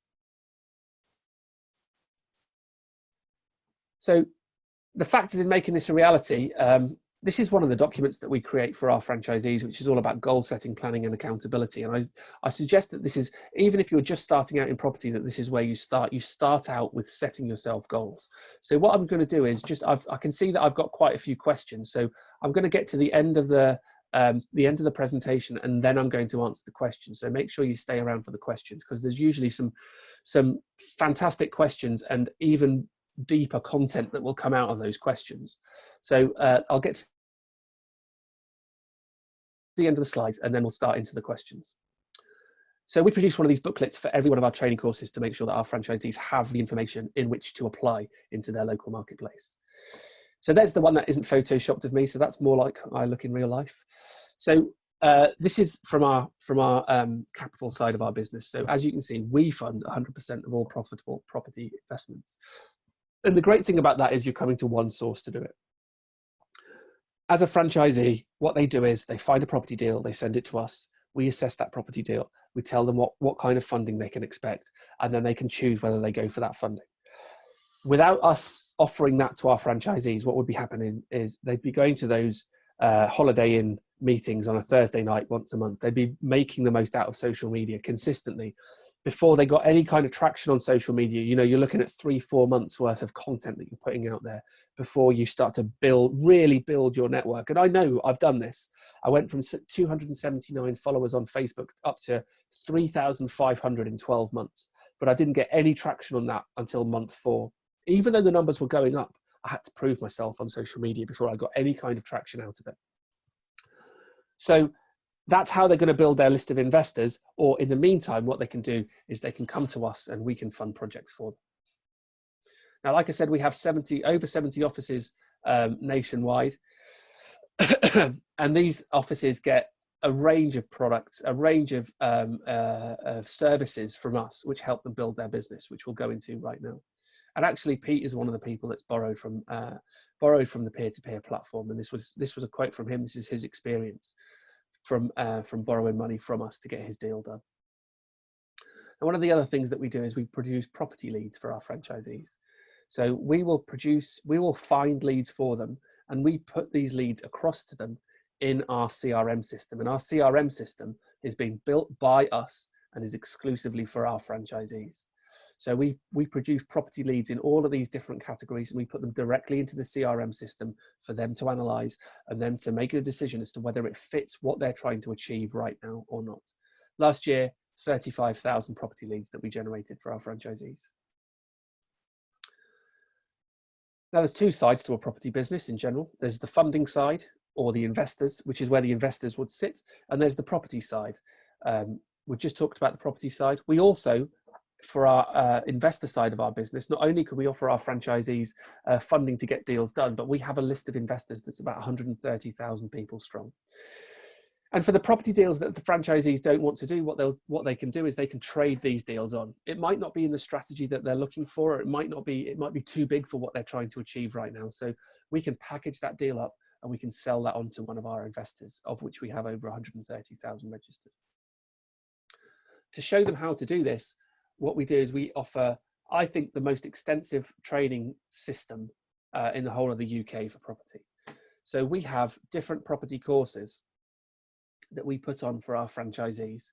So the factors in making this a reality, this is one of the documents that we create for our franchisees, which is all about goal setting, planning and accountability. And I suggest that this is, even if you're just starting out in property, that this is where you start out with setting yourself goals. So what I'm going to do is I can see that I've got quite a few questions. So I'm going to get to the end of the presentation, and then I'm going to answer the questions. So make sure you stay around for the questions, because there's usually some fantastic questions and even deeper content that will come out of those questions. So I'll get to the end of the slides and then we'll start into the questions. So we produce one of these booklets for every one of our training courses to make sure that our franchisees have the information in which to apply into their local marketplace. So there's the one that isn't photoshopped of me. So that's more like I look in real life. So This is from our capital side of our business. So as you can see, we fund 100% of all profitable property investments. And the great thing about that is you're coming to one source to do it. As a franchisee, what they do is they find a property deal, they send it to us, we assess that property deal, we tell them what kind of funding they can expect, and then they can choose whether they go for that funding. Without us offering that to our franchisees, what would be happening is they'd be going to those Holiday Inn meetings on a Thursday night once a month. They'd be making the most out of social media consistently. Before they got any kind of traction on social media, you know, you're looking at 3-4 months worth of content that you're putting out there before you start to really build your network. And I know I've done this. I went from 279 followers on Facebook up to 3,500 in 12 months, but I didn't get any traction on that until month 4. Even though the numbers were going up, I had to prove myself on social media before I got any kind of traction out of it. So that's how they're going to build their list of investors. Or in the meantime, what they can do is they can come to us and we can fund projects for them. Now, like I said, we have over 70 offices nationwide. And these offices get a range of products, a range of services from us, which help them build their business, which we'll go into right now. And actually, Pete is one of the people that's borrowed from the peer-to-peer platform. And this was a quote from him. This is his experience from borrowing money from us to get his deal done. And one of the other things that we do is we produce property leads for our franchisees. So we will find leads for them, and we put these leads across to them in our CRM system. And our CRM system is being built by us and is exclusively for our franchisees. So we produce property leads in all of these different categories, and we put them directly into the CRM system for them to analyze and them to make a decision as to whether it fits what they're trying to achieve right now or not. Last year, 35,000 property leads that we generated for our franchisees. Now, there's two sides to a property business in general. There's the funding side, or the investors, which is where the investors would sit, and there's the property side. We've just talked about the property side. We also, for our investor side of our business, not only can we offer our franchisees funding to get deals done, but we have a list of investors that's about 130,000 people strong. And for the property deals that the franchisees don't want to do, what they can do is they can trade these deals on. It might not be in the strategy that they're looking for, or it might be too big for what they're trying to achieve right now. So we can package that deal up and we can sell that on to one of our investors, of which we have over 130,000 registered. To show them how to do this, what we do is we offer, I think, the most extensive training system in the whole of the UK for property. So we have different property courses that we put on for our franchisees,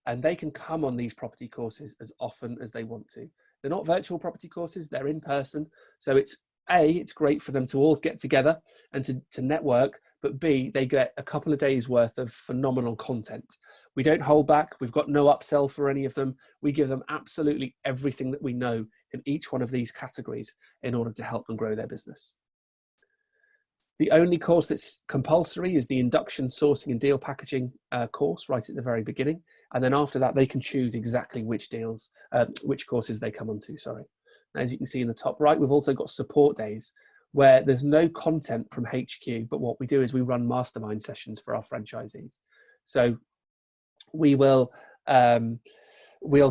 and they can come on these property courses as often as they want to. They're not virtual property courses, they're in person. So it's great for them to all get together and to network, but B, they get a couple of days worth of phenomenal content. We don't hold back. We've got no upsell for any of them. We give them absolutely everything that we know in each one of these categories in order to help them grow their business. The only course that's compulsory is the induction, sourcing and deal packaging course right at the very beginning. And then after that, they can choose exactly which courses they come onto, sorry. As you can see in the top right, we've also got support days where there's no content from HQ, but what we do is we run mastermind sessions for our franchisees. So we'll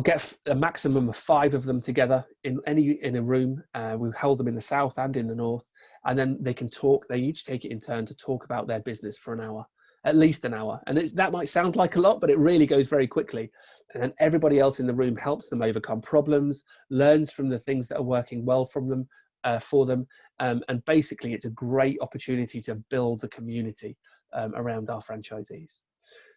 get a maximum of 5 of them together in a room. We hold them in the south and in the north, and then they can talk. They each take it in turn to talk about their business for an hour, at least an hour. And that might sound like a lot, but it really goes very quickly. And then everybody else in the room helps them overcome problems, learns from the things that are working well for them. And basically, it's a great opportunity to build the community around our franchisees.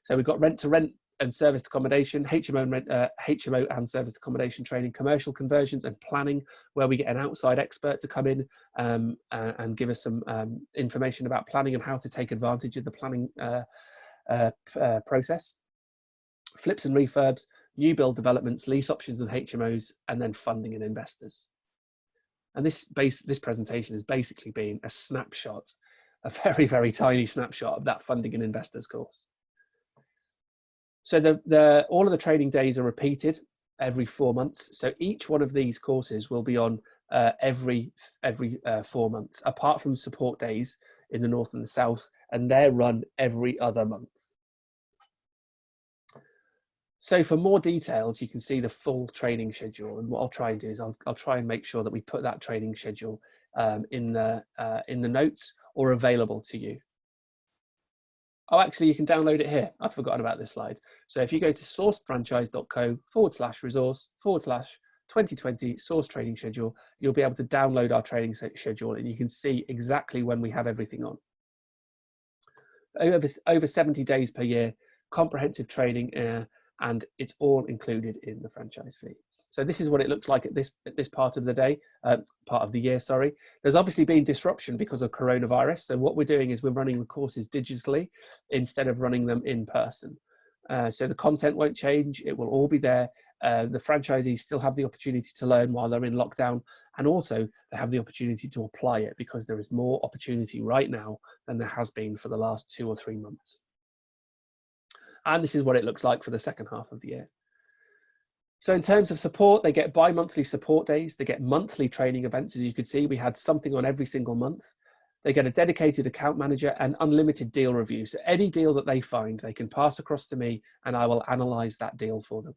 So we've got rent-to-rent and serviced accommodation, HMO and serviced accommodation training, commercial conversions and planning, where we get an outside expert to come in and give us some information about planning and how to take advantage of the planning process. Flips and refurbs, new build developments, lease options and HMOs, and then funding and investors. And this presentation is basically being a snapshot, a very, very tiny snapshot of that funding and investors course. So all of the training days are repeated every 4 months. So each one of these courses will be on every 4 months, apart from support days in the north and the south, and they're run every other month. So for more details, you can see the full training schedule. And what I'll try and do is I'll try and make sure that we put that training schedule in the notes or available to you. Oh, actually, you can download it here. I'd forgotten about this slide. So if you go to sourcedfranchise.co/resource/2020 source training schedule, you'll be able to download our training schedule and you can see exactly when we have everything on. Over 70 days per year, comprehensive training, and it's all included in the franchise fee. So this is what it looks like at this part of the day, part of the year, sorry. There's obviously been disruption because of coronavirus. So what we're doing is we're running the courses digitally instead of running them in person. So the content won't change, it will all be there. The franchisees still have the opportunity to learn while they're in lockdown, and also they have the opportunity to apply it because there is more opportunity right now than there has been for the last 2 or 3 months. And this is what it looks like for the second half of the year. So in terms of support, they get bi-monthly support days, they get monthly training events. As you could see, we had something on every single month. They get a dedicated account manager and unlimited deal reviews. So any deal that they find, they can pass across to me and I will analyze that deal for them.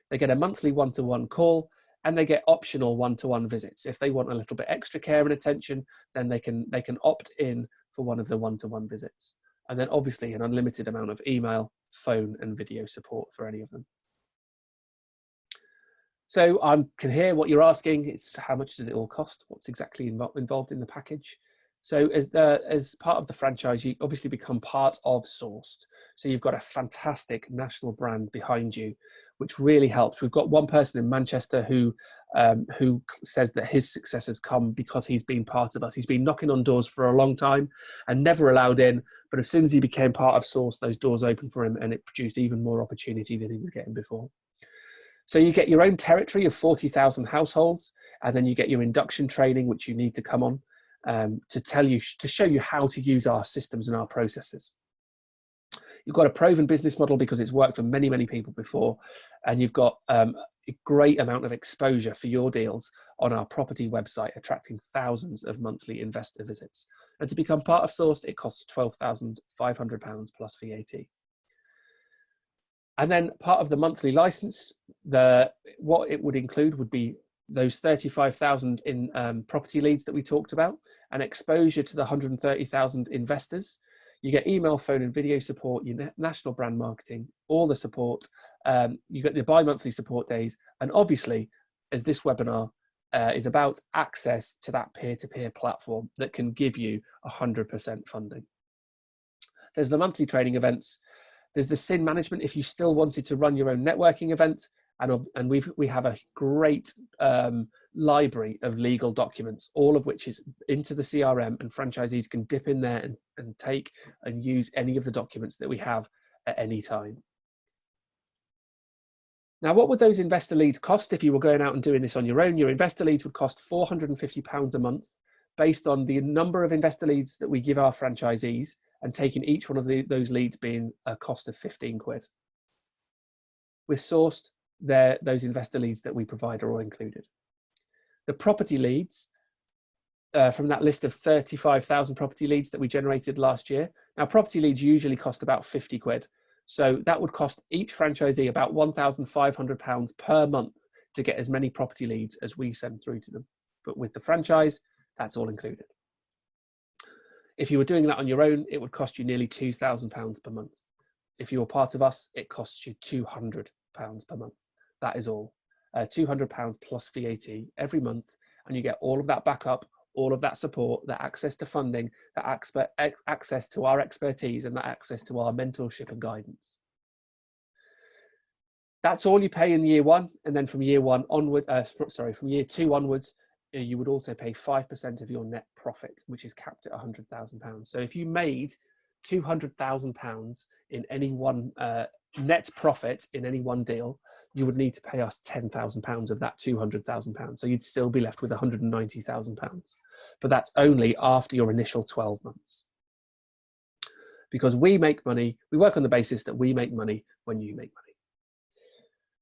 They get a monthly one-to-one call and they get optional one-to-one visits. If they want a little bit extra care and attention, then they can opt in for one of the one-to-one visits. And then obviously an unlimited amount of email, phone and video support for any of them. So I can hear what you're asking. It's how much does it all cost? What's exactly involved in the package? So as part of the franchise, you obviously become part of Sourced. So you've got a fantastic national brand behind you, which really helps. We've got one person in Manchester who says that his success has come because he's been part of us. He's been knocking on doors for a long time and never allowed in. But as soon as he became part of Sourced, those doors opened for him and it produced even more opportunity than he was getting before. So you get your own territory of 40,000 households, and then you get your induction training, which you need to come on to show you how to use our systems and our processes. You've got a proven business model because it's worked for many, many people before, and you've got a great amount of exposure for your deals on our property website, attracting thousands of monthly investor visits. And to become part of Sourced, it costs £12,500 plus VAT. And then part of the monthly license, what it would include would be those 35,000 in property leads that we talked about, and exposure to the 130,000 investors. You get email, phone and video support, your national brand marketing, all the support. You get the bi-monthly support days. And obviously, as this webinar is about access to that peer-to-peer platform that can give you 100% funding. There's the monthly training events. There's the SIN management if you still wanted to run your own networking event. And we have a great library of legal documents, all of which is into the CRM, and franchisees can dip in there and take and use any of the documents that we have at any time. Now, what would those investor leads cost if you were going out and doing this on your own? Your investor leads would cost £450 a month based on the number of investor leads that we give our franchisees, and taking each one of those leads being a cost of 15 quid. With Sourced, those investor leads that we provide are all included. The property leads, from that list of 35,000 property leads that we generated last year. Now, property leads usually cost about 50 quid. So that would cost each franchisee about £1,500 per month to get as many property leads as we send through to them. But with the franchise, that's all included. If you were doing that on your own, it would cost you nearly £2,000 per month. If you were part of us, it costs you £200 per month. That is all. £200 plus VAT every month, and you get all of that backup, all of that support, that access to funding, that access to our expertise, and that access to our mentorship and guidance. That's all you pay in year one, and then from year one onward, from year two onwards, you would also pay 5% of your net profit, which is capped at £100,000. So if you made £200,000 in any one net profit in any one deal, you would need to pay us £10,000 of that £200,000. So you'd still be left with £190,000. But that's only after your initial 12 months. Because we make money, we work on the basis that we make money when you make money.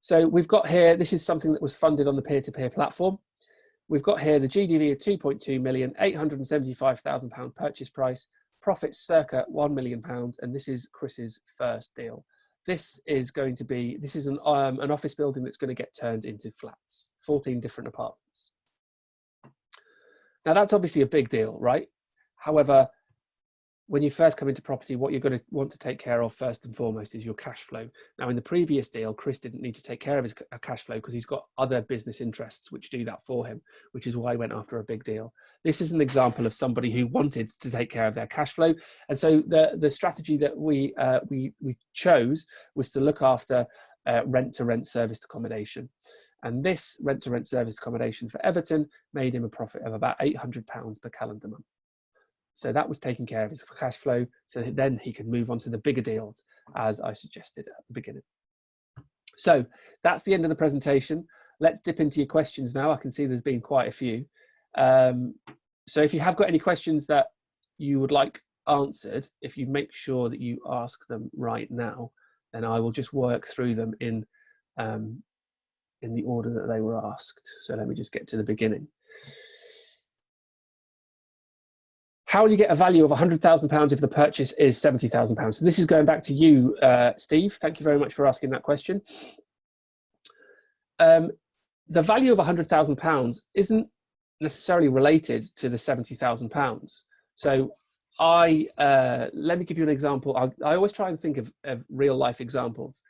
So we've got here, this is something that was funded on the peer-to-peer platform. We've got here the GDV of 2.2 million, £875,000 purchase price, profits circa £1 million, and this is Chris's first deal. this is an office building that's going to get turned into flats, 14 different apartments. Now that's obviously a big deal, right? However, when you first come into property, what you're going to want to take care of first and foremost is your cash flow. Now, in the previous deal, Chris didn't need to take care of his cash flow because he's got other business interests which do that for him, which is why he went after a big deal. This is an example of somebody who wanted to take care of their cash flow. And so the strategy that we chose was to look after rent-to-rent serviced accommodation. And this rent-to-rent serviced accommodation for Everton made him a profit of about £800 per calendar month. So that was taking care of his cash flow, so that then he could move on to the bigger deals, as I suggested at the beginning. So that's the end of the presentation. Let's dip into your questions now. I can see there's been quite a few. So if you have got any questions that you would like answered, if you make sure that you ask them right now, then I will just work through them in the order that they were asked. So let me just get to the beginning. How will you get a value of £100,000 if the purchase is £70,000? So this is going back to you, Steve. Thank you very much for asking that question. The value of £100,000 isn't necessarily related to the £70,000. So let me give you an example. I always try and think of real life examples.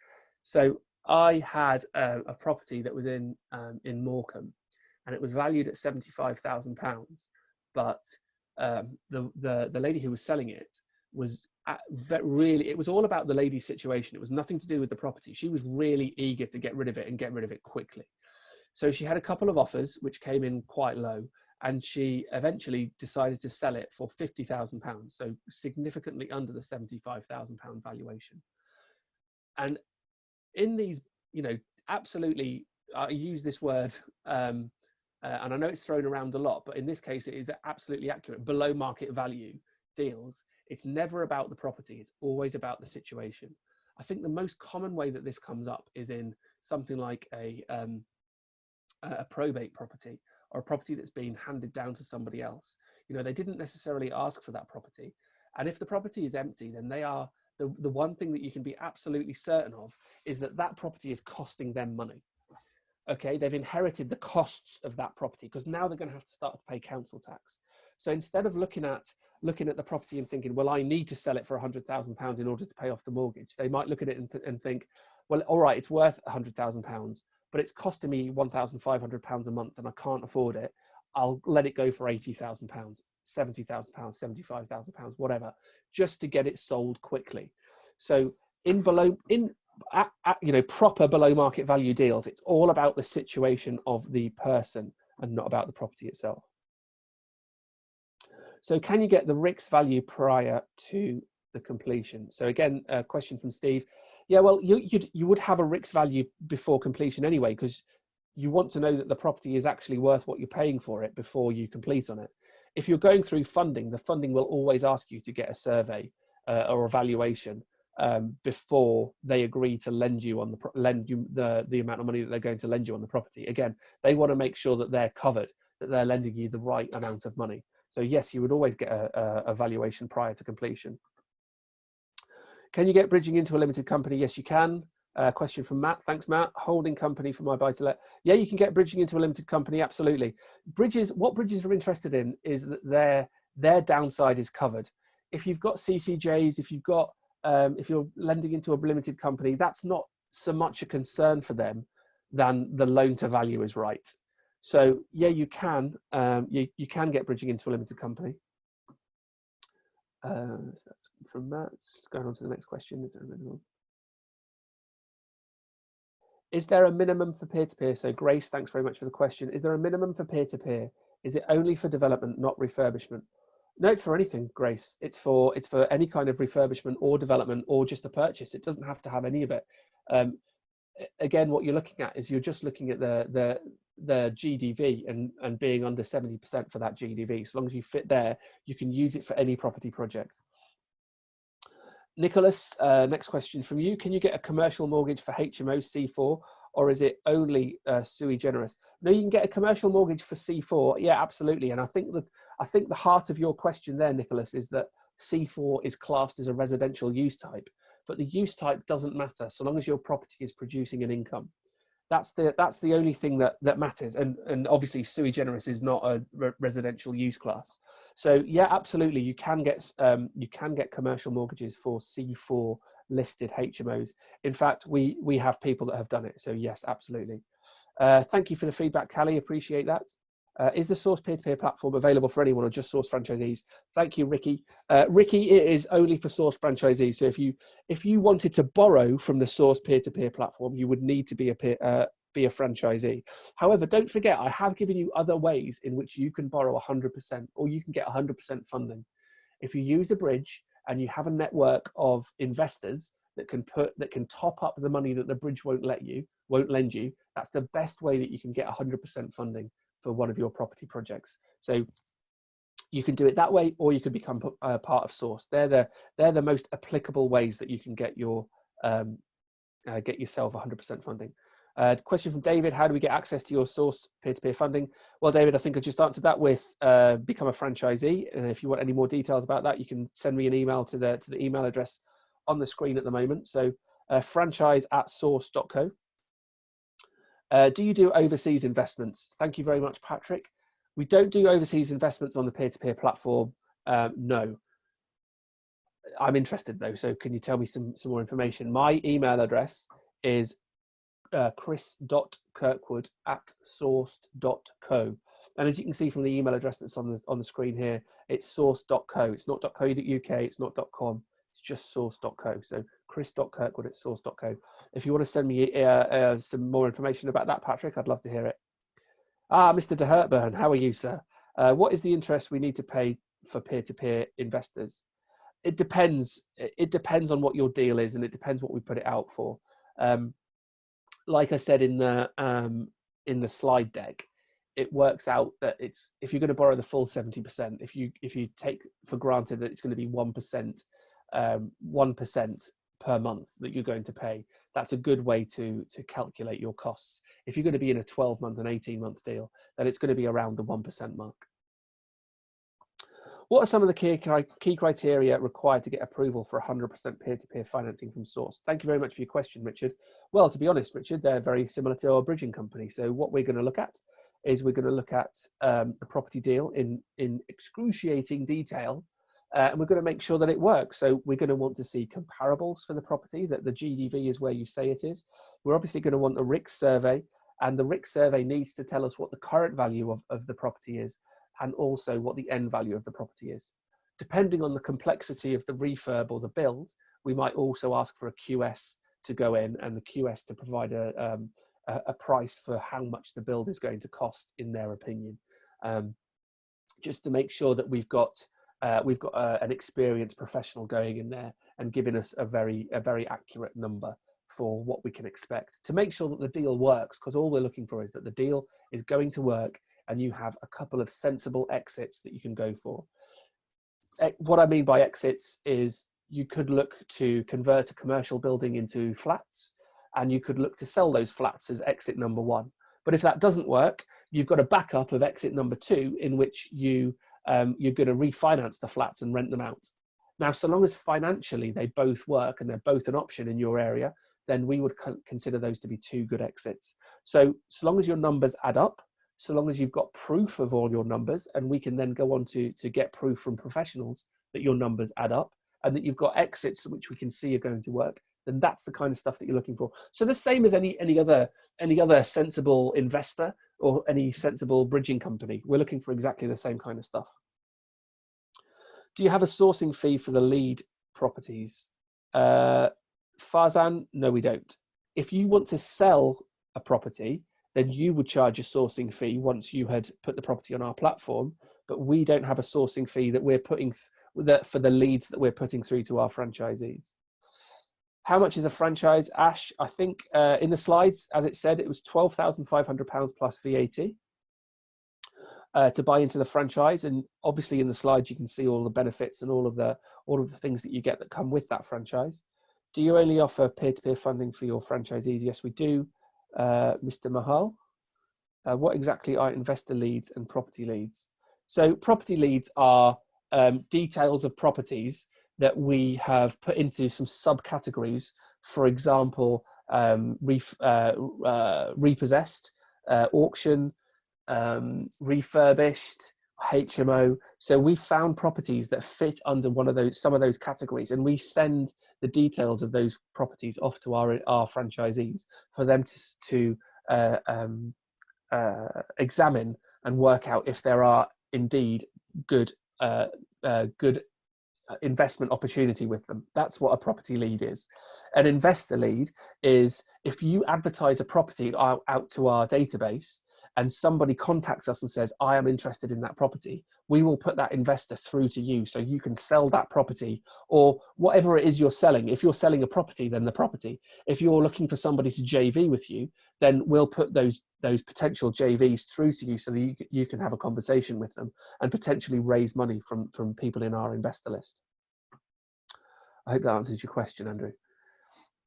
So I had a property that was in Morecambe, and it was valued at £75,000, but the lady who was selling it was it was all about the lady's situation. It was nothing to do with the property. She was really eager to get rid of it and get rid of it quickly. So she had a couple of offers which came in quite low, and she eventually decided to sell it for £50,000, so significantly under the £75,000 valuation. And in these, absolutely, I use this word and I know it's thrown around a lot, but in this case, it is absolutely accurate. Below market value deals, it's never about the property. It's always about the situation. I think the most common way that this comes up is in something like a probate property, or a property that's been handed down to somebody else. They didn't necessarily ask for that property. And if the property is empty, then they are, the one thing that you can be absolutely certain of is that that property is costing them money. Okay, they've inherited the costs of that property, because now they're going to have to start to pay council tax. So instead of looking at the property and thinking, well, I need to sell it for £100,000 in order to pay off the mortgage, they might look at it and think, well, all right, it's worth £100,000, but it's costing me £1,500 a month and I can't afford it. I'll let it go for £80,000, £70,000, £75,000, whatever, just to get it sold quickly. So proper below market value deals, it's all about the situation of the person and not about the property itself. So can you get the RICS value prior to the completion? So again, a question from Steve. Yeah, well, you would have a RICS value before completion anyway, because you want to know that the property is actually worth what you're paying for it before you complete on it. If you're going through funding, the funding will always ask you to get a survey or a valuation before they agree to lend you the amount of money that they're going to lend you on the property. Again, they want to make sure that they're covered, that they're lending you the right amount of money. So yes, you would always get a valuation prior to completion. Can you get bridging into a limited company? Yes, you can. Question from Matt. Thanks, Matt. Holding company for my buy-to-let. Yeah, you can get bridging into a limited company. Absolutely. What bridges are interested in is that their downside is covered. If you've got CCJs, if you're lending into a limited company, that's not so much a concern for them than the loan to value is right. So yeah, you can get bridging into a limited company. So that's from Matt. Going on to the next question. Is there a minimum for peer-to-peer? So Grace, thanks very much for the question. Is there a minimum for peer-to-peer? Is it only for development, not refurbishment? No, it's for anything, Grace. It's for any kind of refurbishment or development or just a purchase. It doesn't have to have any of it. Again, what you're looking at is you're just looking at the GDV and being under 70% for that GDV. So long as you fit there, you can use it for any property project. Nicholas, next question from you. Can you get a commercial mortgage for HMO C4, or is it only sui generis? No, you can get a commercial mortgage for C4. Yeah, absolutely. And I think the heart of your question there, Nicholas, is that C4 is classed as a residential use type. but the use type doesn't matter so long as your property is producing an income. That's the only thing that matters. And obviously sui generis is not a residential use class. So yeah, absolutely, you can get commercial mortgages for C4 listed HMOs. In fact, we have people that have done it. So yes, absolutely. Thank you for the feedback, Callie. Appreciate that. Is the Source peer-to-peer platform available for anyone or just Source franchisees? Thank you, Ricky. Ricky, it is only for Source franchisees. So if you wanted to borrow from the Source peer-to-peer platform, you would need to be a franchisee. However, don't forget, I have given you other ways in which you can borrow 100% or you can get 100% funding. If you use a bridge and you have a network of investors that can top up the money that the bridge won't lend you, that's the best way that you can get 100% funding for one of your property projects. So you can do it that way, or you can become part of Source. They're the most applicable ways that you can get yourself 100% funding. Question from David: how do we get access to your Source peer-to-peer funding? Well, David, I think I just answered that with become a franchisee. And if you want any more details about that, you can send me an email to the email address on the screen at the moment. So franchise@source.co. Do you do overseas investments? Thank you very much, Patrick. We don't do overseas investments on the peer-to-peer platform. No. I'm interested though, so can you tell me some more information? My email address is chris.kirkwood@sourced.co. And as you can see from the email address that's on the screen here, it's source.co. It's not .co.uk, it's not .com, it's just source.co. So chris.kirkwood@source.co. If you want to send me some more information about that, Patrick, I'd love to hear it. Mr. De Hertburn, how are you, sir? What is the interest we need to pay for peer-to-peer investors? It depends. It depends on what your deal is, and it depends what we put it out for. Like I said in the slide deck, it works out that it's, if you're going to borrow the full 70%, if you take for granted that it's going to be 1% per month that you're going to pay, that's a good way to calculate your costs. If you're going to be in a 12-month and 18-month deal, then it's going to be around the 1% mark. What are some of the key criteria required to get approval for 100% peer-to-peer financing from Source? Thank you very much for your question, Richard. Well, to be honest, Richard, they're very similar to our bridging company. So what we're going to look at is we're going to look at the property deal in excruciating detail, and we're going to make sure that it works. So we're going to want to see comparables for the property, that the GDV is where you say it is. We're obviously going to want a RICS survey, and the RICS survey needs to tell us what the current value of the property is, and also what the end value of the property is. Depending on the complexity of the refurb or the build, we might also ask for a QS to go in, and the QS to provide a price for how much the build is going to cost in their opinion, just to make sure that we've got an experienced professional going in there and giving us a very accurate number for what we can expect, to make sure that the deal works, because all we're looking for is that the deal is going to work and you have a couple of sensible exits that you can go for. What I mean by exits is you could look to convert a commercial building into flats, and you could look to sell those flats as exit number one. But if that doesn't work, you've got a backup of exit number two, in which you're going to refinance the flats and rent them out. Now, so long as financially they both work and they're both an option in your area, then we would consider those to be two good exits. So long as your numbers add up, so long as you've got proof of all your numbers, and we can then go on to get proof from professionals that your numbers add up and that you've got exits which we can see are going to work, then that's the kind of stuff that you're looking for. So the same as any other sensible investor or any sensible bridging company, we're looking for exactly the same kind of stuff. Do you have a sourcing fee for the lead properties? Farzan, no, we don't. If you want to sell a property, then you would charge a sourcing fee once you had put the property on our platform, but we don't have a sourcing fee that we're putting for the leads that we're putting through to our franchisees. How much is a franchise, Ash? I think in the slides, as it said, it was £12,500 plus VAT to buy into the franchise. And obviously in the slides, you can see all the benefits and all of the things that you get that come with that franchise. Do you only offer peer-to-peer funding for your franchisees? Yes, we do. Mr. Mahal, what exactly are investor leads and property leads? So property leads are details of properties that we have put into some subcategories. For example, repossessed, auction, refurbished, HMO. So we found properties that fit under some of those categories, and we send the details of those properties off to our franchisees for them to examine and work out if there are indeed good investment opportunity with them. That's what a property lead is. An investor lead is if you advertise a property out to our database and somebody contacts us and says, I am interested in that property, we will put that investor through to you so you can sell that property or whatever it is you're selling. If you're selling a property, then the property. If you're looking for somebody to JV with you, then we'll put those potential JVs through to you so that you can have a conversation with them and potentially raise money from people in our investor list. I hope that answers your question, Andrew.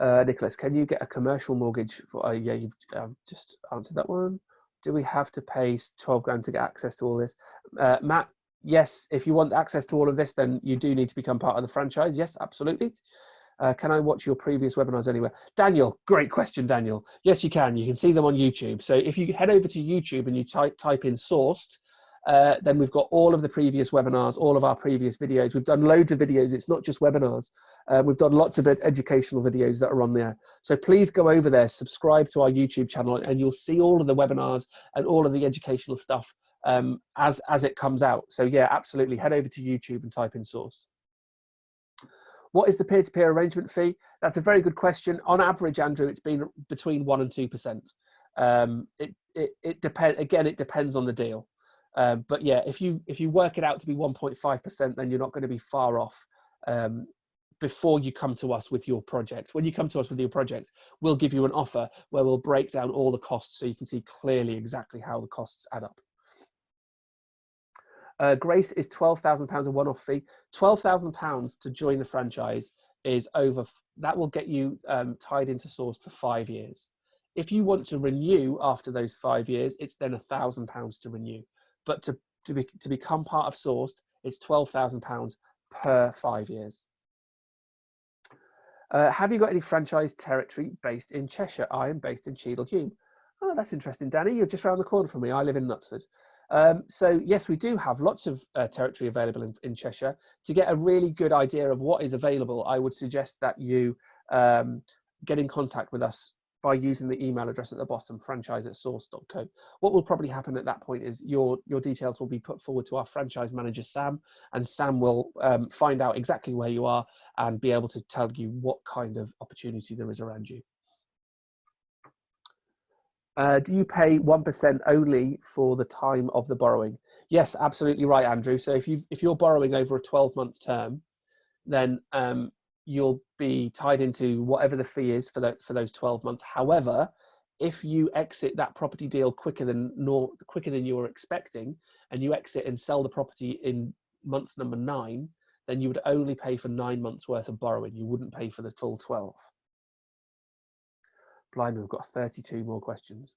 Nicholas, can you get a commercial mortgage for, yeah, you've just answered that one. Do we have to pay 12 grand to get access to all this? Matt, yes, if you want access to all of this, then you do need to become part of the franchise. Yes, absolutely. Can I watch your previous webinars anywhere? Daniel, great question, Daniel. Yes, you can. You can see them on YouTube. So if you head over to YouTube and you type in sourced, then we've got all of the previous webinars, all of our previous videos. We've done loads of videos. It's not just webinars. We've done lots of educational videos that are on there. So please go over there, subscribe to our YouTube channel, and you'll see all of the webinars and all of the educational stuff as it comes out. So yeah, absolutely. Head over to YouTube and type in source. What is the peer-to-peer arrangement fee? That's a very good question. On average, Andrew, it's been between 1% and 2%. It depends. Again, it depends on the deal. But yeah, if you work it out to be 1.5%, then you're not going to be far off before you come to us with your project. When you come to us with your project, we'll give you an offer where we'll break down all the costs so you can see clearly exactly how the costs add up. Grace, is £12,000 a one-off fee? £12,000 to join the franchise is that will get you tied into Source for 5 years. If you want to renew after those 5 years, it's then £1,000 to renew. But to become part of Sourced, it's £12,000 per 5 years. Have you got any franchise territory based in Cheshire? I am based in Cheadle-Hulme. Oh, that's interesting, Danny. You're just around the corner from me. I live in Knutsford. So yes, we do have lots of territory available in Cheshire. To get a really good idea of what is available, I would suggest that you get in contact with us by using the email address at the bottom, franchise@source.co. What will probably happen at that point is your details will be put forward to our franchise manager, Sam, and Sam will find out exactly where you are and be able to tell you what kind of opportunity there is around you. Do you pay 1% only for the time of the borrowing? Yes, absolutely right, Andrew. So if you're borrowing over a 12-month term, then you'll be tied into whatever the fee is for those 12 months. However, if you exit that property deal quicker than you were expecting, and you exit and sell the property in month number 9, then you would only pay for 9 months worth of borrowing. You wouldn't pay for the full 12. Blimey, we've got 32 more questions.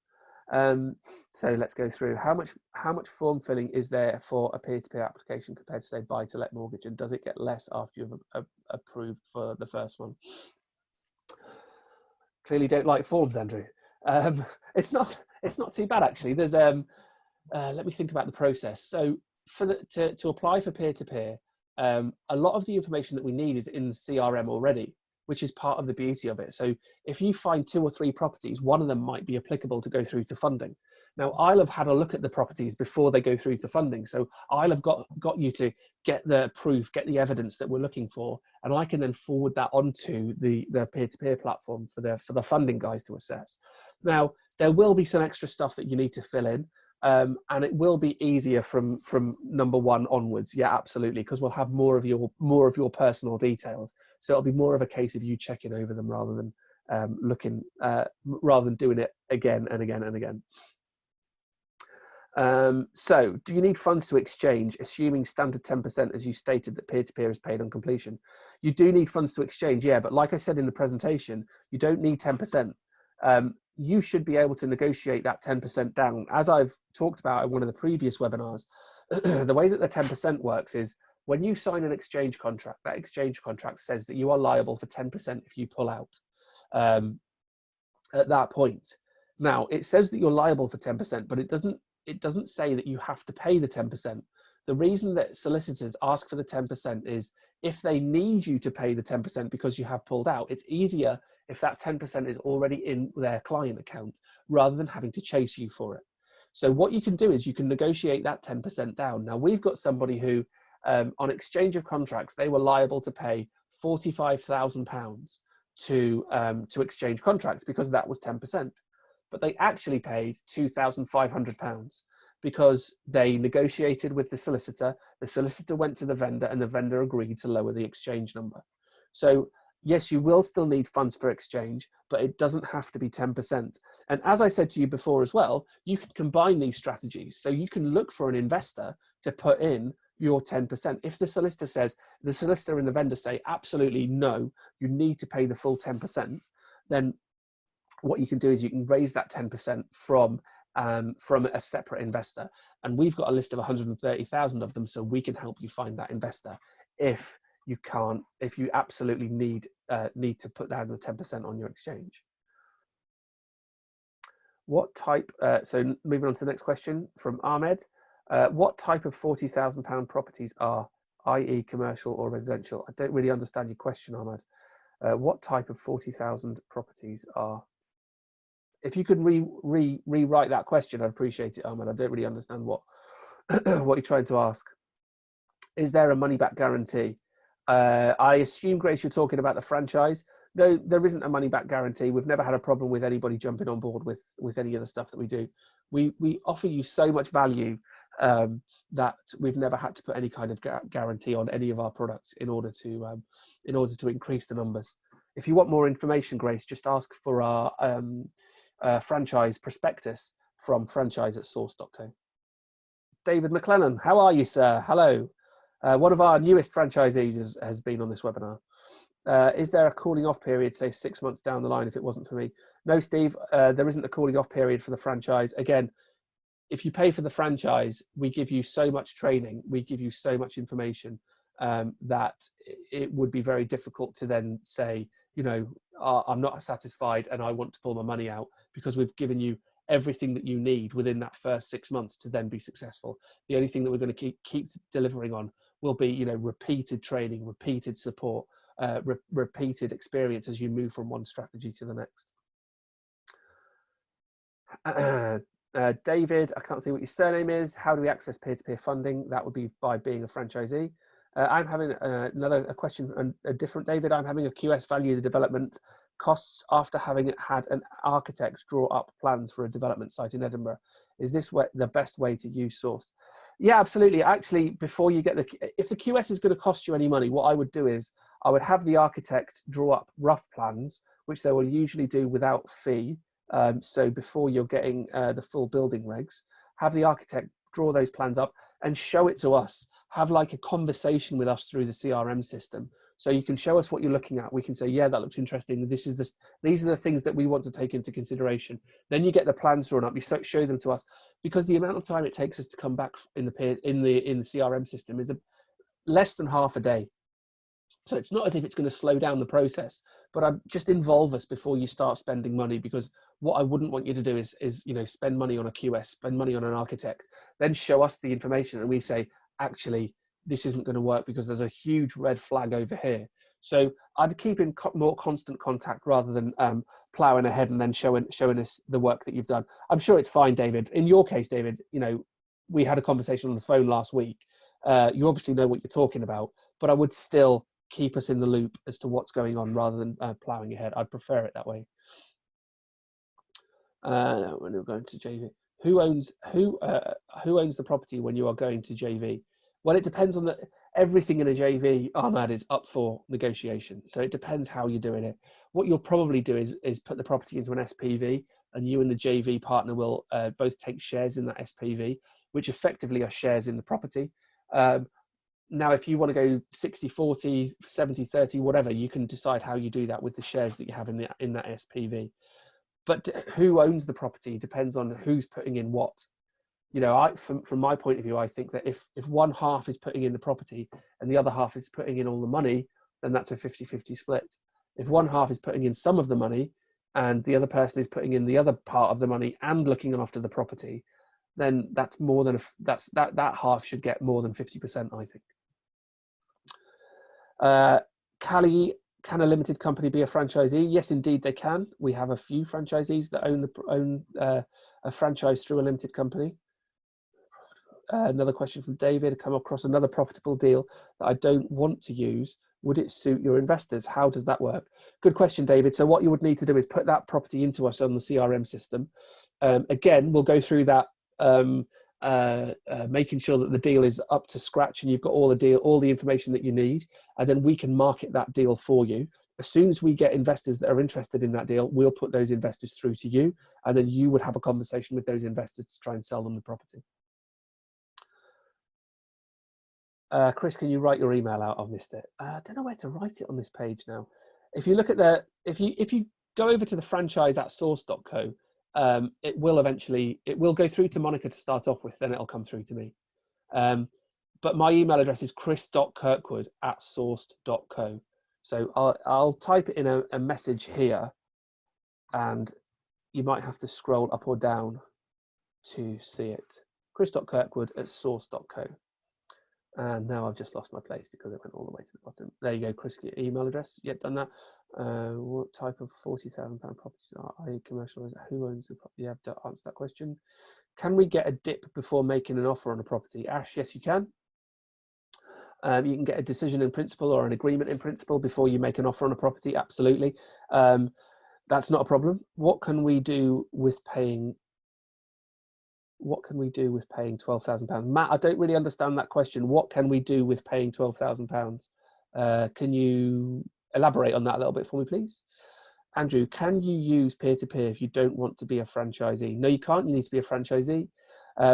So let's go through. How much form filling is there for a peer-to-peer application compared to, say, buy-to-let mortgage, and does it get less after you've approved for the first one? Clearly don't like forms, Andrew. It's not too bad, actually. There's let me think about the process. So to apply for peer-to-peer, a lot of the information that we need is in the CRM already, which is part of the beauty of it. So if you find 2 or 3 properties, one of them might be applicable to go through to funding. Now, I'll have had a look at the properties before they go through to funding. So I'll have got you to get the proof, get the evidence that we're looking for, and I can then forward that onto the peer-to-peer platform for the funding guys to assess. Now, there will be some extra stuff that you need to fill in. And it will be easier from number 1 onwards. Yeah, absolutely, because we'll have more of your personal details. So it'll be more of a case of you checking over them rather than rather than doing it again and again and again. So do you need funds to exchange, assuming standard 10% as you stated that peer-to-peer is paid on completion? You do need funds to exchange, yeah, but like I said in the presentation, you don't need 10%. You should be able to negotiate that 10% down. As I've talked about in one of the previous webinars, the way that the 10% works is when you sign an exchange contract, that exchange contract says that you are liable for 10% if you pull out at that point. Now, it says that you're liable for 10%, but it doesn't say that you have to pay the 10%. The reason that solicitors ask for the 10% is if they need you to pay the 10% because you have pulled out, it's easier if that 10% is already in their client account rather than having to chase you for it. So what you can do is you can negotiate that 10% down. Now, we've got somebody who, on exchange of contracts, they were liable to pay £45,000 to exchange contracts because that was 10%. But they actually paid £2,500 because they negotiated with the solicitor went to the vendor, and the vendor agreed to lower the exchange number. So yes, you will still need funds for exchange, but it doesn't have to be 10%. And as I said to you before as well, you can combine these strategies. So you can look for an investor to put in your 10%. If the solicitor and the vendor say, absolutely no, you need to pay the full 10%, then what you can do is you can raise that 10% from a separate investor. And we've got a list of 130,000 of them, so we can help you find that investor if you absolutely need to put down the 10% on your exchange. What type, so moving on to the next question from Ahmed, what type of £40,000 properties are, i.e. commercial or residential? I don't really understand your question, Ahmed. What type of 40,000 properties are? If you could rewrite that question, I'd appreciate it, Ahmed. I don't really understand what what you're trying to ask. Is there a money back guarantee? I assume, Grace, you're talking about the franchise. No, there isn't a money back guarantee. We've never had a problem with anybody jumping on board with any of the stuff that we do. We offer you so much value that we've never had to put any kind of guarantee on any of our products in order to increase the numbers. If you want more information, Grace, just ask for our franchise prospectus from franchise@source.co. David McLennan, how are you, sir? Hello. One of our newest franchisees has been on this webinar. Is there a cooling off period, say 6 months down the line, if it wasn't for me? No, Steve, there isn't a cooling off period for the franchise. Again, if you pay for the franchise, we give you so much training, we give you so much information that it would be very difficult to then say, you know, I'm not satisfied and I want to pull my money out, because we've given you everything that you need within that first 6 months to then be successful. The only thing that we're going to keep delivering on will be, you know, repeated training, repeated support, repeated experience as you move from one strategy to the next. David, I can't see what your surname is. How do we access peer-to-peer funding? That would be by being a franchisee. I'm having a question, a different David. I'm having a QS value the development costs after having had an architect draw up plans for a development site in Edinburgh. Is this the best way to use Sourced? Yeah, absolutely. Actually, before you get if the QS is going to cost you any money, what I would do is I would have the architect draw up rough plans, which they will usually do without fee. So before you're getting the full building regs, have the architect draw those plans up and show it to us. Have like a conversation with us through the CRM system. So you can show us what you're looking at. We can say, yeah, that looks interesting. These are the things that we want to take into consideration. Then you get the plans drawn up. You show them to us, because the amount of time it takes us to come back in the CRM system is less than half a day. So it's not as if it's going to slow down the process, but just involve us before you start spending money, because what I wouldn't want you to do is you know, spend money on a QS, spend money on an architect, then show us the information and we say, actually, this isn't going to work because there's a huge red flag over here. So I'd keep in more constant contact rather than plowing ahead and then showing us the work that you've done. I'm sure it's fine, David. In your case, David, you know, we had a conversation on the phone last week. You obviously know what you're talking about, but I would still keep us in the loop as to what's going on rather than plowing ahead. I'd prefer it that way. When we're going to JV, who owns the property when you are going to JV? Well, it depends on everything in a JV, Ahmad, is up for negotiation. So it depends how you're doing it. What you'll probably do is put the property into an SPV, and you and the JV partner will both take shares in that SPV, which effectively are shares in the property. Now, if you want to go 60-40, 70-30, whatever, you can decide how you do that with the shares that you have in that SPV. But who owns the property depends on who's putting in what. You know, from my point of view, I think that if one half is putting in the property and the other half is putting in all the money, then that's a 50-50 split. If one half is putting in some of the money and the other person is putting in the other part of the money and looking after the property, then that's more than that half should get more than 50%, I think. Callie, can a limited company be a franchisee? Yes, indeed they can. We have a few franchisees that own a franchise through a limited company. Another question from David: come across another profitable deal that I don't want to use. Would it suit your investors? How does that work? Good question, David. So what you would need to do is put that property into us on the CRM system. Again, we'll go through that, making sure that the deal is up to scratch and you've got all the information that you need, and then we can market that deal for you. As soon as we get investors that are interested in that deal, we'll put those investors through to you, and then you would have a conversation with those investors to try and sell them the property. Chris, can you write your email out? I've missed it. I don't know where to write it on this page now. If you look at if you go over to the franchise@source.co, it will go through to Monica to start off with, then it'll come through to me. But my email address is chris.kirkwood@source.co. So I'll type it in a message here, and you might have to scroll up or down to see it. chris.kirkwood@source.co. And now I've just lost my place because it went all the way to the bottom. There you go, Chris, your email address. Yep, done that. What type of £40,000 properties are commercial? Who owns the property? You have to answer that question. Can we get a dip before making an offer on a property? Ash, yes, you can. You can get a decision in principle or an agreement in principle before you make an offer on a property. Absolutely. That's not a problem. What can we do with paying £12,000? Matt, I don't really understand that question. What can we do with paying £12,000? Can you elaborate on that a little bit for me, please? Andrew, can you use peer-to-peer if you don't want to be a franchisee? No, you can't. You need to be a franchisee.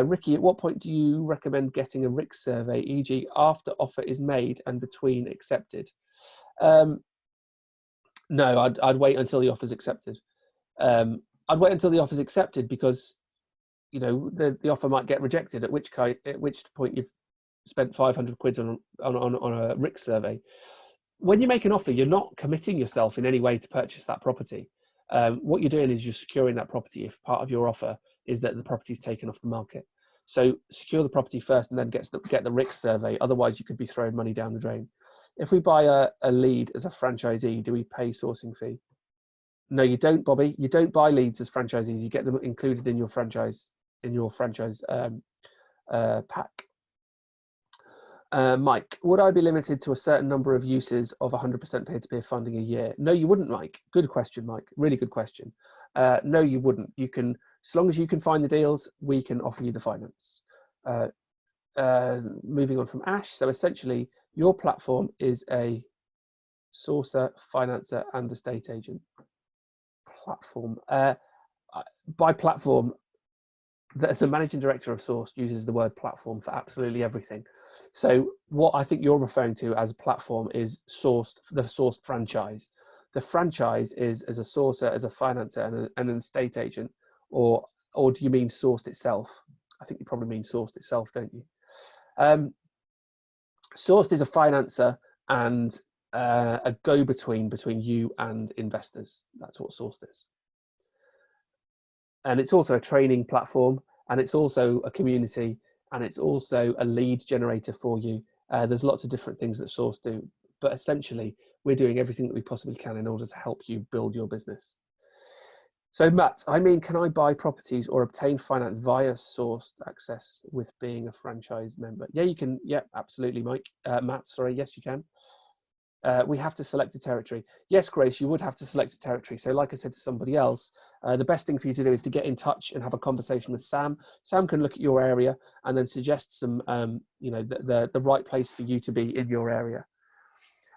Ricky, at what point do you recommend getting a RICS survey, e.g. after offer is made and between accepted? No, I'd wait until the offer's accepted. I'd wait until the offer's accepted because, you know, the offer might get rejected, at which point you've spent 500 quid on a RICS survey. When you make an offer, you're not committing yourself in any way to purchase that property. What you're doing is you're securing that property if part of your offer is that the property is taken off the market. So secure the property first and then get the RICS survey. Otherwise, you could be throwing money down the drain. If we buy a lead as a franchisee, do we pay sourcing fee? No, you don't, Bobby. You don't buy leads as franchisees. You get them included in your franchise pack. Mike, would I be limited to a certain number of uses of 100% peer-to-peer funding a year? No, you wouldn't, Mike. Good question, Mike. Really good question. No, you wouldn't. You can, as long as you can find the deals, we can offer you the finance. Moving on from Ash. So essentially, your platform is a sourcer, financer, and estate agent platform. By platform, the managing director of Source uses the word platform for absolutely everything. So what I think you're referring to as a platform is the sourced franchise. The franchise is as a sourcer, as a financer, and an estate agent, or do you mean sourced itself? I think you probably mean sourced itself, don't you? Sourced is a financer and a go-between between you and investors. That's what sourced is. And it's also a training platform, and it's also a community, and it's also a lead generator for you. There's lots of different things that Source do, but essentially we're doing everything that we possibly can in order to help you build your business. So Matt, can I buy properties or obtain finance via Sourced access with being a franchise member? Yeah, you can. Yeah, absolutely, Mike. Matt, sorry, yes, you can. We have to select a territory. Yes, Grace, you would have to select a territory. So like I said to somebody else, the best thing for you to do is to get in touch and have a conversation with Sam. Sam can look at your area and then suggest some, the right place for you to be in your area.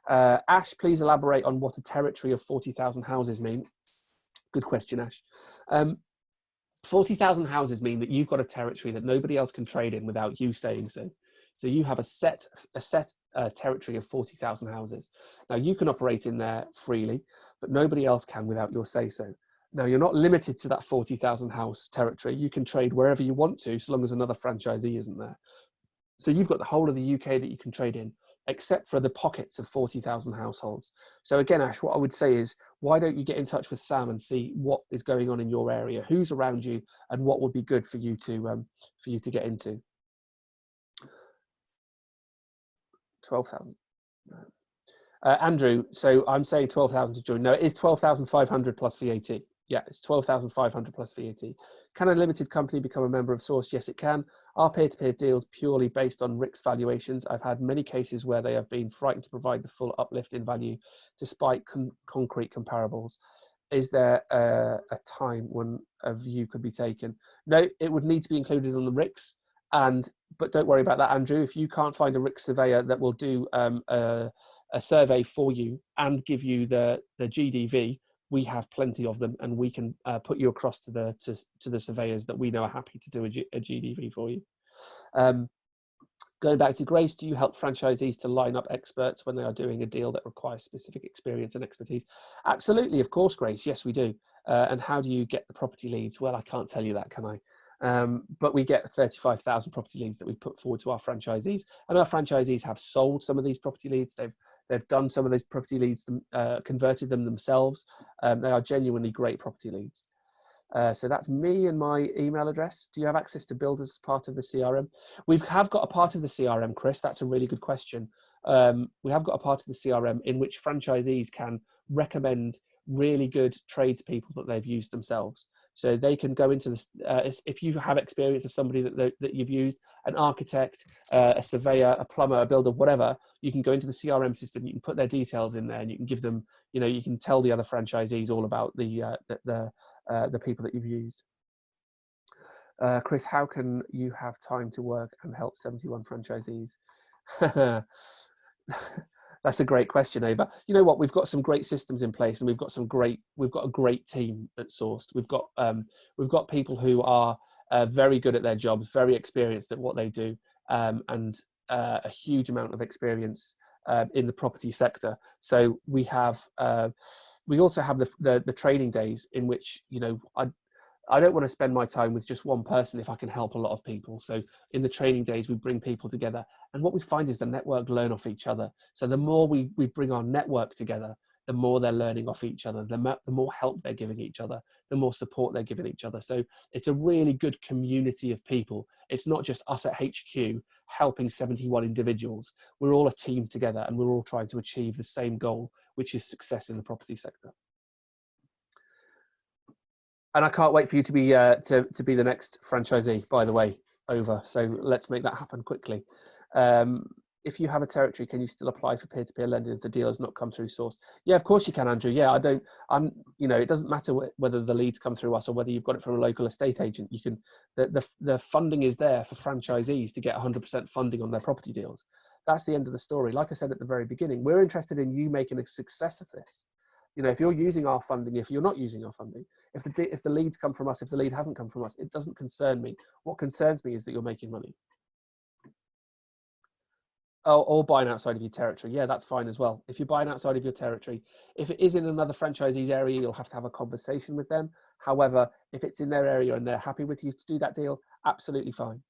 Ash, please elaborate on what a territory of 40,000 houses mean. Good question, Ash. 40,000 houses mean that you've got a territory that nobody else can trade in without you saying so. So you have a set territory of 40,000 houses. Now you can operate in there freely, but nobody else can without your say so. Now, you're not limited to that 40,000 house territory. You can trade wherever you want to, so long as another franchisee isn't there. So you've got the whole of the UK that you can trade in, except for the pockets of 40,000 households. So again, Ash, what I would say is, why don't you get in touch with Sam and see what is going on in your area, who's around you, and what would be good for you to get into. 12,000. Andrew, so I'm saying 12,000 to join. No, it is 12,500 plus VAT. Yeah, it's 12,500 plus VAT. Can a limited company become a member of Source? Yes, it can. Are peer-to-peer deals purely based on RICS valuations? I've had many cases where they have been frightened to provide the full uplift in value despite concrete comparables. Is there a time when a view could be taken? No, it would need to be included on the RICS. But don't worry about that, Andrew. If you can't find a RICS surveyor that will do a survey for you and give you the GDV, we have plenty of them, and we can put you across to the surveyors that we know are happy to do a GDV for you. Going back to Grace, do you help franchisees to line up experts when they are doing a deal that requires specific experience and expertise? Absolutely, of course, Grace. Yes, we do. And how do you get the property leads? Well, I can't tell you that, can I? But we get 35,000 property leads that we put forward to our franchisees, and our franchisees have sold some of these property leads. They've done some of those property leads, converted them themselves. They are genuinely great property leads. So that's me and my email address. Do you have access to builders as part of the CRM? We have got a part of the CRM, Chris. That's a really good question. We have got a part of the CRM in which franchisees can recommend really good tradespeople that they've used themselves. So they can go into this, if you have experience of somebody that you've used, an architect, a surveyor, a plumber, a builder, whatever, you can go into the CRM system, you can put their details in there, and you can give them, you can tell the other franchisees all about the people that you've used. Chris, how can you have time to work and help 71 franchisees? That's a great question, Ava. You know what? We've got some great systems in place, and we've got a great team at Sourced. We've got people who are very good at their jobs, very experienced at what they do, and a huge amount of experience in the property sector. So we also have the training days in which, I don't want to spend my time with just one person if I can help a lot of people. So in the training days, we bring people together. And what we find is the network learn off each other. So the more we bring our network together, the more they're learning off each other, the more help they're giving each other, the more support they're giving each other. So it's a really good community of people. It's not just us at HQ helping 71 individuals. We're all a team together, and we're all trying to achieve the same goal, which is success in the property sector. And I can't wait for you to be the next franchisee, by the way, over. So let's make that happen quickly. If you have a territory, can you still apply for peer-to-peer lending if the deal has not come through Source? Yeah, of course you can, Andrew. Yeah, it doesn't matter whether the leads come through us or whether you've got it from a local estate agent. You can, the funding is there for franchisees to get 100% funding on their property deals. That's the end of the story. Like I said at the very beginning, we're interested in you making a success of this. If you're using our funding, if you're not using our funding, if the leads come from us, if the lead hasn't come from us, it doesn't concern me. What concerns me is that you're making money. Oh, or buying outside of your territory. Yeah, that's fine as well. If you're buying outside of your territory, if it is in another franchisee's area, you'll have to have a conversation with them. However, if it's in their area and they're happy with you to do that deal, absolutely fine.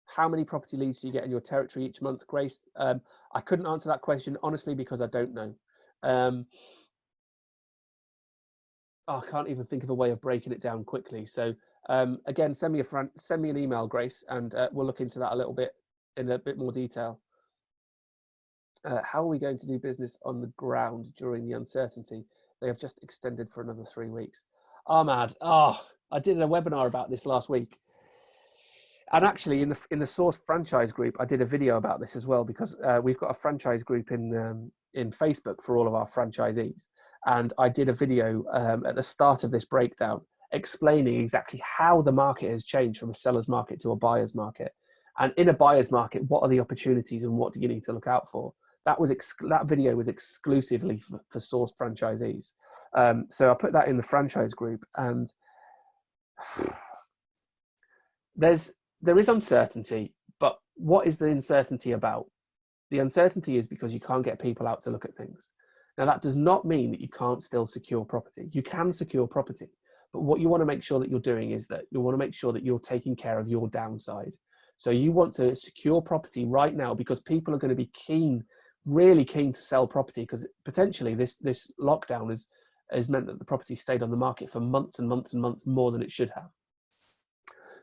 How many property leads do you get in your territory each month, Grace? I couldn't answer that question, honestly, because I don't know. I can't even think of a way of breaking it down quickly. So again, send me an email, Grace, and we'll look into that a little bit in a bit more detail. How are we going to do business on the ground during the uncertainty? They have just extended for another 3 weeks. Ahmad, I did a webinar about this last week. And actually, in the Source franchise group, I did a video about this as well, because we've got a franchise group in Facebook for all of our franchisees. And I did a video at the start of this breakdown explaining exactly how the market has changed from a seller's market to a buyer's market. And in a buyer's market, what are the opportunities and what do you need to look out for? That video was exclusively for Source franchisees. So I put that in the franchise group, and there is uncertainty, but what is the uncertainty about? The uncertainty is because you can't get people out to look at things. Now, that does not mean that you can't still secure property. You can secure property, but what you want to make sure that you're doing is that you want to make sure that you're taking care of your downside. So you want to secure property right now because people are going to be keen, really keen to sell property, because potentially this lockdown has meant that the property stayed on the market for months and months and months more than it should have.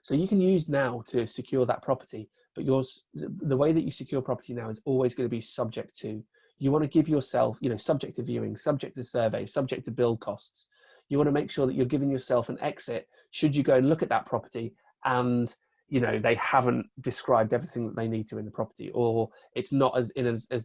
So you can use now to secure that property, but the way that you secure property now is always going to be subject to, you want to give yourself, subject to viewing, subject to survey, subject to build costs. You want to make sure that you're giving yourself an exit should you go and look at that property and they haven't described everything that they need to in the property, or it's not as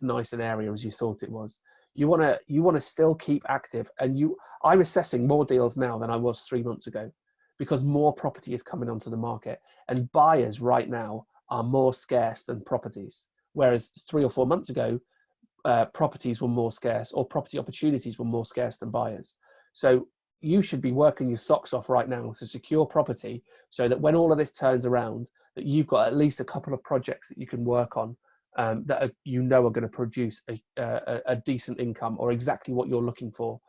nice an area as you thought it was. You want to still keep active, and I'm assessing more deals now than I was 3 months ago, because more property is coming onto the market, and buyers right now are more scarce than properties. Whereas 3 or 4 months ago, properties were more scarce, or property opportunities were more scarce than buyers. So you should be working your socks off right now to secure property, so that when all of this turns around, that you've got at least a couple of projects that you can work on that are going to produce a decent income, or exactly what you're looking for.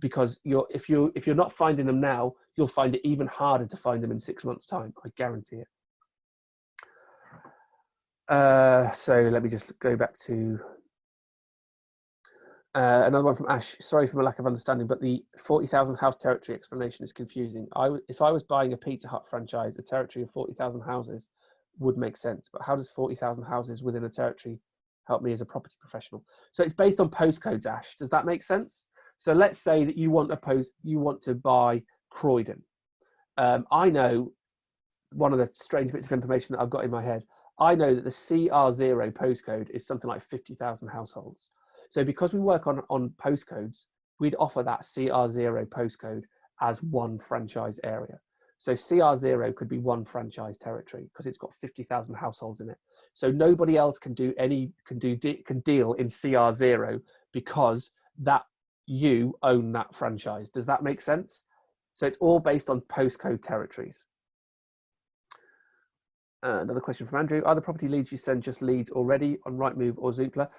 Because if you're not finding them now, you'll find it even harder to find them in 6 months' time. I guarantee it. So let me just go back to another one from Ash. Sorry for my lack of understanding, but the 40,000 house territory explanation is confusing. If I was buying a Pizza Hut franchise, a territory of 40,000 houses would make sense. But how does 40,000 houses within a territory help me as a property professional? So it's based on postcodes, Ash. Does that make sense? So let's say that you want to buy Croydon. I know one of the strange bits of information that I've got in my head. I know that the CR0 postcode is something like 50,000 households. So because we work on postcodes, we'd offer that CR0 postcode as one franchise area. So CR0 could be one franchise territory because it's got 50,000 households in it. So nobody else can deal in CR0 because that you own that franchise. Does that make sense? So it's all based on postcode territories. Another question from Andrew. Are the property leads you send just leads already on Rightmove or Zoopla?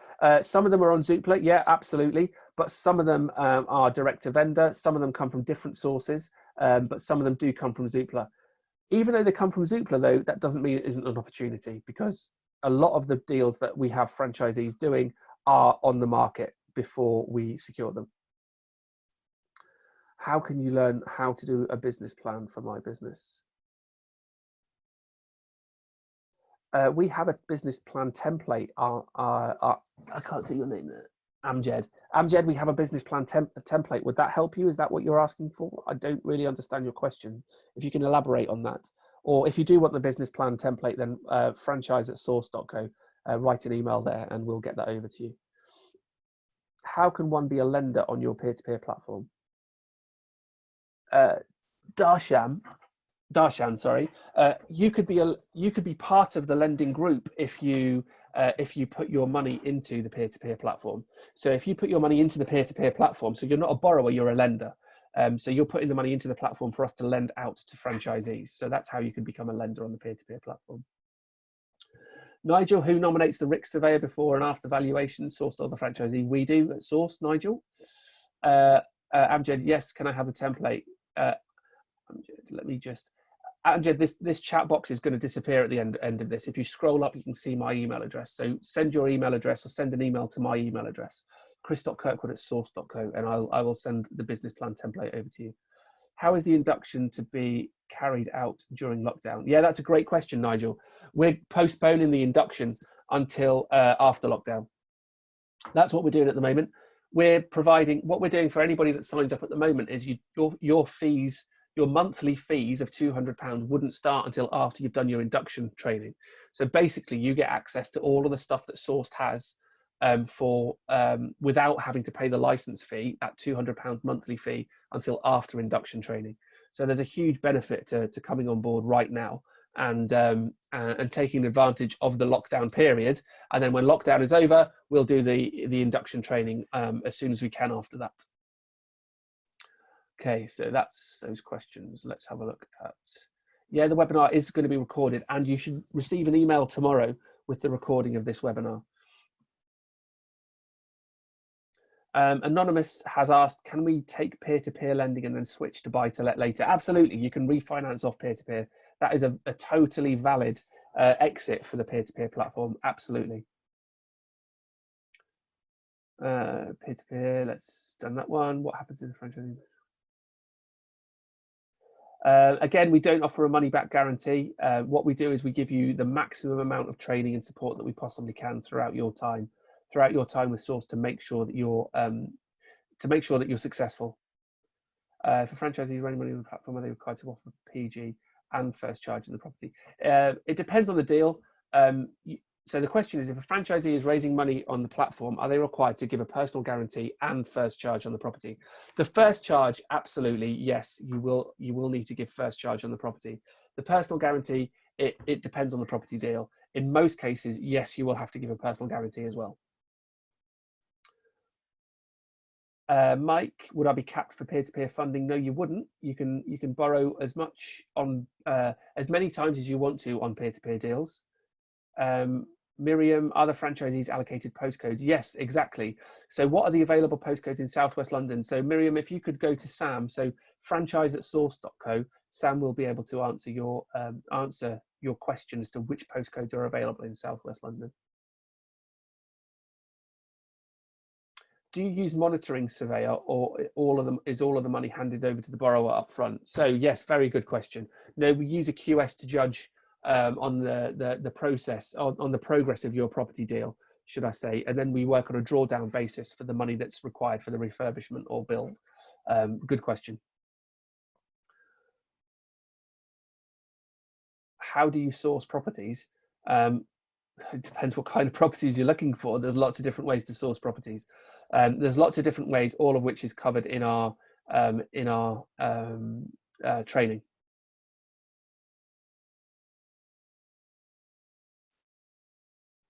Some of them are on Zoopla, yeah, absolutely. But some of them are direct to vendor. Some of them come from different sources, but some of them do come from Zoopla. Even though they come from Zoopla, though, that doesn't mean it isn't an opportunity, because a lot of the deals that we have franchisees doing are on the market before we secure them. How can you learn how to do a business plan for my business? We have a business plan template. I can't see your name there. Amjad. Amjad, we have a business plan template. Would that help you? Is that what you're asking for? I don't really understand your question. If you can elaborate on that. Or if you do want the business plan template, then franchise@source.co. Write an email there and we'll get that over to you. How can one be a lender on your peer-to-peer platform? Darshan, sorry. You could be part of the lending group if you put your money into the peer-to-peer platform. So if you put your money into the peer-to-peer platform, so you're not a borrower, you're a lender. So you're putting the money into the platform for us to lend out to franchisees. So that's how you can become a lender on the peer-to-peer platform. Nigel, who nominates the RIC surveyor before and after valuation? Source or the franchisee? We do at Source, Nigel. Amjad, yes, can I have the template? Let me just, Amjad, this chat box is going to disappear at the end of this. If you scroll up, you can see my email address. So send your email address or send an email to my email address, chris.kirkwood@source.co, and I will send the business plan template over to you. How is the induction to be carried out during lockdown? Yeah, that's a great question, Nigel. We're postponing the induction until after lockdown. That's what we're doing at the moment. We're providing, what we're doing for anybody that signs up at the moment is your fees, your monthly fees of £200 wouldn't start until after you've done your induction training. So basically you get access to all of the stuff that Sourced has without having to pay the license fee, that £200 monthly fee, until after induction training. So there's a huge benefit to coming on board right now and taking advantage of the lockdown period. And then when lockdown is over, we'll do the induction training as soon as we can after that. Okay, so that's those questions. Let's have a look at, yeah, the webinar is going to be recorded and you should receive an email tomorrow with the recording of this webinar. Anonymous has asked, can we take peer-to-peer lending and then switch to buy-to-let later? Absolutely, you can refinance off peer-to-peer. That is a totally valid exit for the peer-to-peer platform, absolutely. Peer-to-peer, let's done that one. What happens to the franchise? Again, we don't offer a money-back guarantee. What we do is we give you the maximum amount of training and support that we possibly can throughout your time with Source to make sure that you're successful. For franchisees running money on the platform, are they required to offer PG and first charge in the property? It depends on the deal. So the question is, if a franchisee is raising money on the platform, are they required to give a personal guarantee and first charge on the property? The first charge, absolutely, yes, you will need to give first charge on the property. The personal guarantee, it depends on the property deal. In most cases, yes, you will have to give a personal guarantee as well. Mike, would I be capped for peer-to-peer funding? No, you wouldn't. You can borrow as much on as many times as you want to on peer-to-peer deals. Miriam, are the franchisees allocated postcodes? Yes, exactly. So what are the available postcodes in Southwest London? So Miriam, if you could go to Sam, so franchise@source.co, Sam will be able to answer your question as to which postcodes are available in Southwest London. Do you use monitoring surveyor, or is all of the money handed over to the borrower up front? So yes, very good question. No, we use a QS to judge on the process, on the progress of your property deal, should I say, and then we work on a drawdown basis for the money that's required for the refurbishment or build. Good question. How do you source properties? It depends what kind of properties you're looking for. There's lots of different ways to source properties. There's lots of different ways, all of which is covered in our training.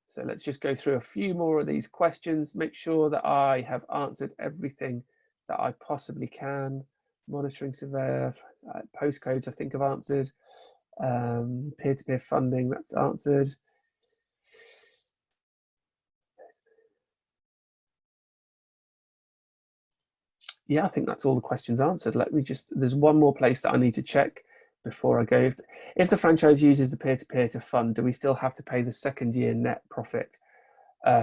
So let's just go through a few more of these questions, make sure that I have answered everything that I possibly can. Monitoring surveyor, postcodes I think I've answered. Peer-to-peer funding, that's answered. Yeah, I think that's all the questions answered. Let me just, there's one more place that I need to check before I go. If the franchise uses the peer-to-peer to fund, do we still have to pay the second year net profit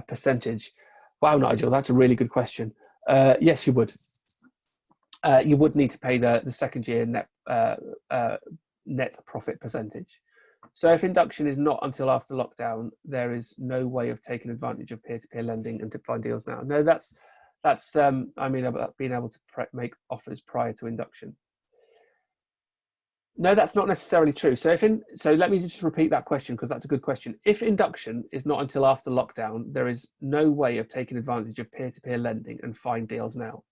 percentage? Wow, Nigel, that's a really good question. Yes, you would. You would need to pay the second year net profit percentage. So if induction is not until after lockdown, there is no way of taking advantage of peer-to-peer lending and to find deals now. No, that's I mean, about being able to make offers prior to induction. No, that's not necessarily true. So so let me just repeat that question, because that's a good question. If induction is not until after lockdown, there is no way of taking advantage of peer-to-peer lending and find deals now.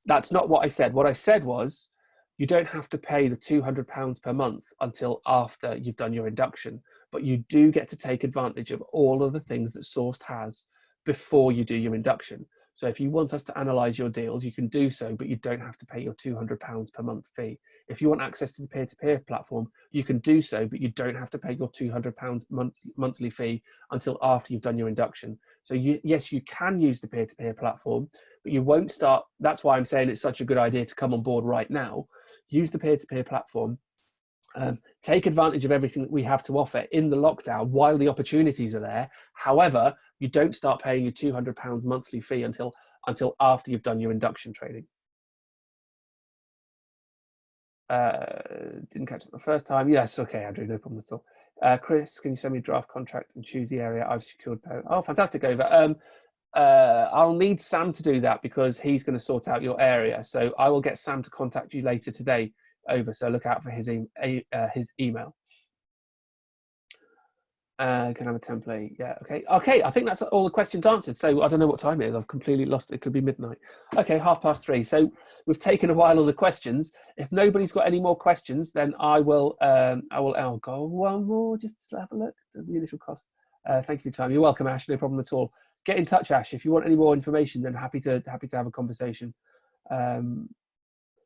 That's not what I said. What I said was, you don't have to pay the £200 per month until after you've done your induction, but you do get to take advantage of all of the things that Sourced has before you do your induction. So if you want us to analyze your deals, you can do so, but you don't have to pay your £200 per month fee. If you want access to the peer-to-peer platform, you can do so, but you don't have to pay your £200 monthly fee until after you've done your induction. So yes, you can use the peer-to-peer platform, but you won't start. That's why I'm saying it's such a good idea to come on board right now. Use the peer-to-peer platform. Take advantage of everything that we have to offer in the lockdown while the opportunities are there. However, you don't start paying your £200 monthly fee until after you've done your induction training. Didn't catch it the first time. Yes, okay, Andrew, no problem at all. Chris, can you send me a draft contract and choose the area I've secured? Oh, fantastic, Ova. I'll need Sam to do that because he's going to sort out your area. So I will get Sam to contact you later today, Over. So look out for his email. Can I have a template? Yeah, okay. I think that's all the questions answered. So I don't know what time it is. I've completely lost it. It could be midnight. Okay, 3:30. So we've taken a while on the questions. If nobody's got any more questions, then I will I'll go one more just to have a look. Does the initial cost? Thank you for your time. You're welcome, Ash. No problem at all. Get in touch, Ash. If you want any more information, then happy to have a conversation.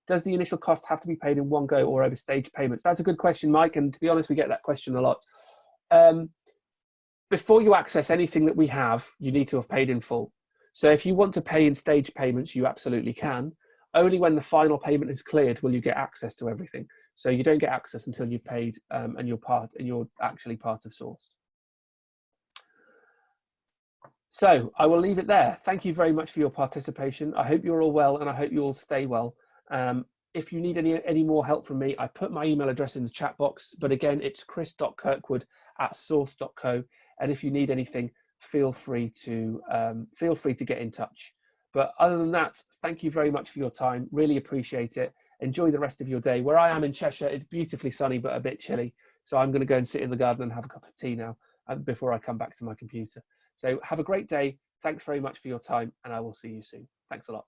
Does the initial cost have to be paid in one go or over stage payments? That's a good question, Mike. And to be honest, we get that question a lot. Before you access anything that we have, you need to have paid in full. So if you want to pay in stage payments, you absolutely can. Only when the final payment is cleared will you get access to everything. So you don't get access until you've paid and you're actually part of Sourced. So I will leave it there. Thank you very much for your participation. I hope you're all well, and I hope you all stay well. If you need any more help from me, I put my email address in the chat box, but again, it's chris.kirkwood@source.co. And if you need anything, feel free to get in touch. But other than that, thank you very much for your time. Really appreciate it. Enjoy the rest of your day. Where I am in Cheshire, it's beautifully sunny, but a bit chilly. So I'm going to go and sit in the garden and have a cup of tea now before I come back to my computer. So have a great day. Thanks very much for your time, and I will see you soon. Thanks a lot.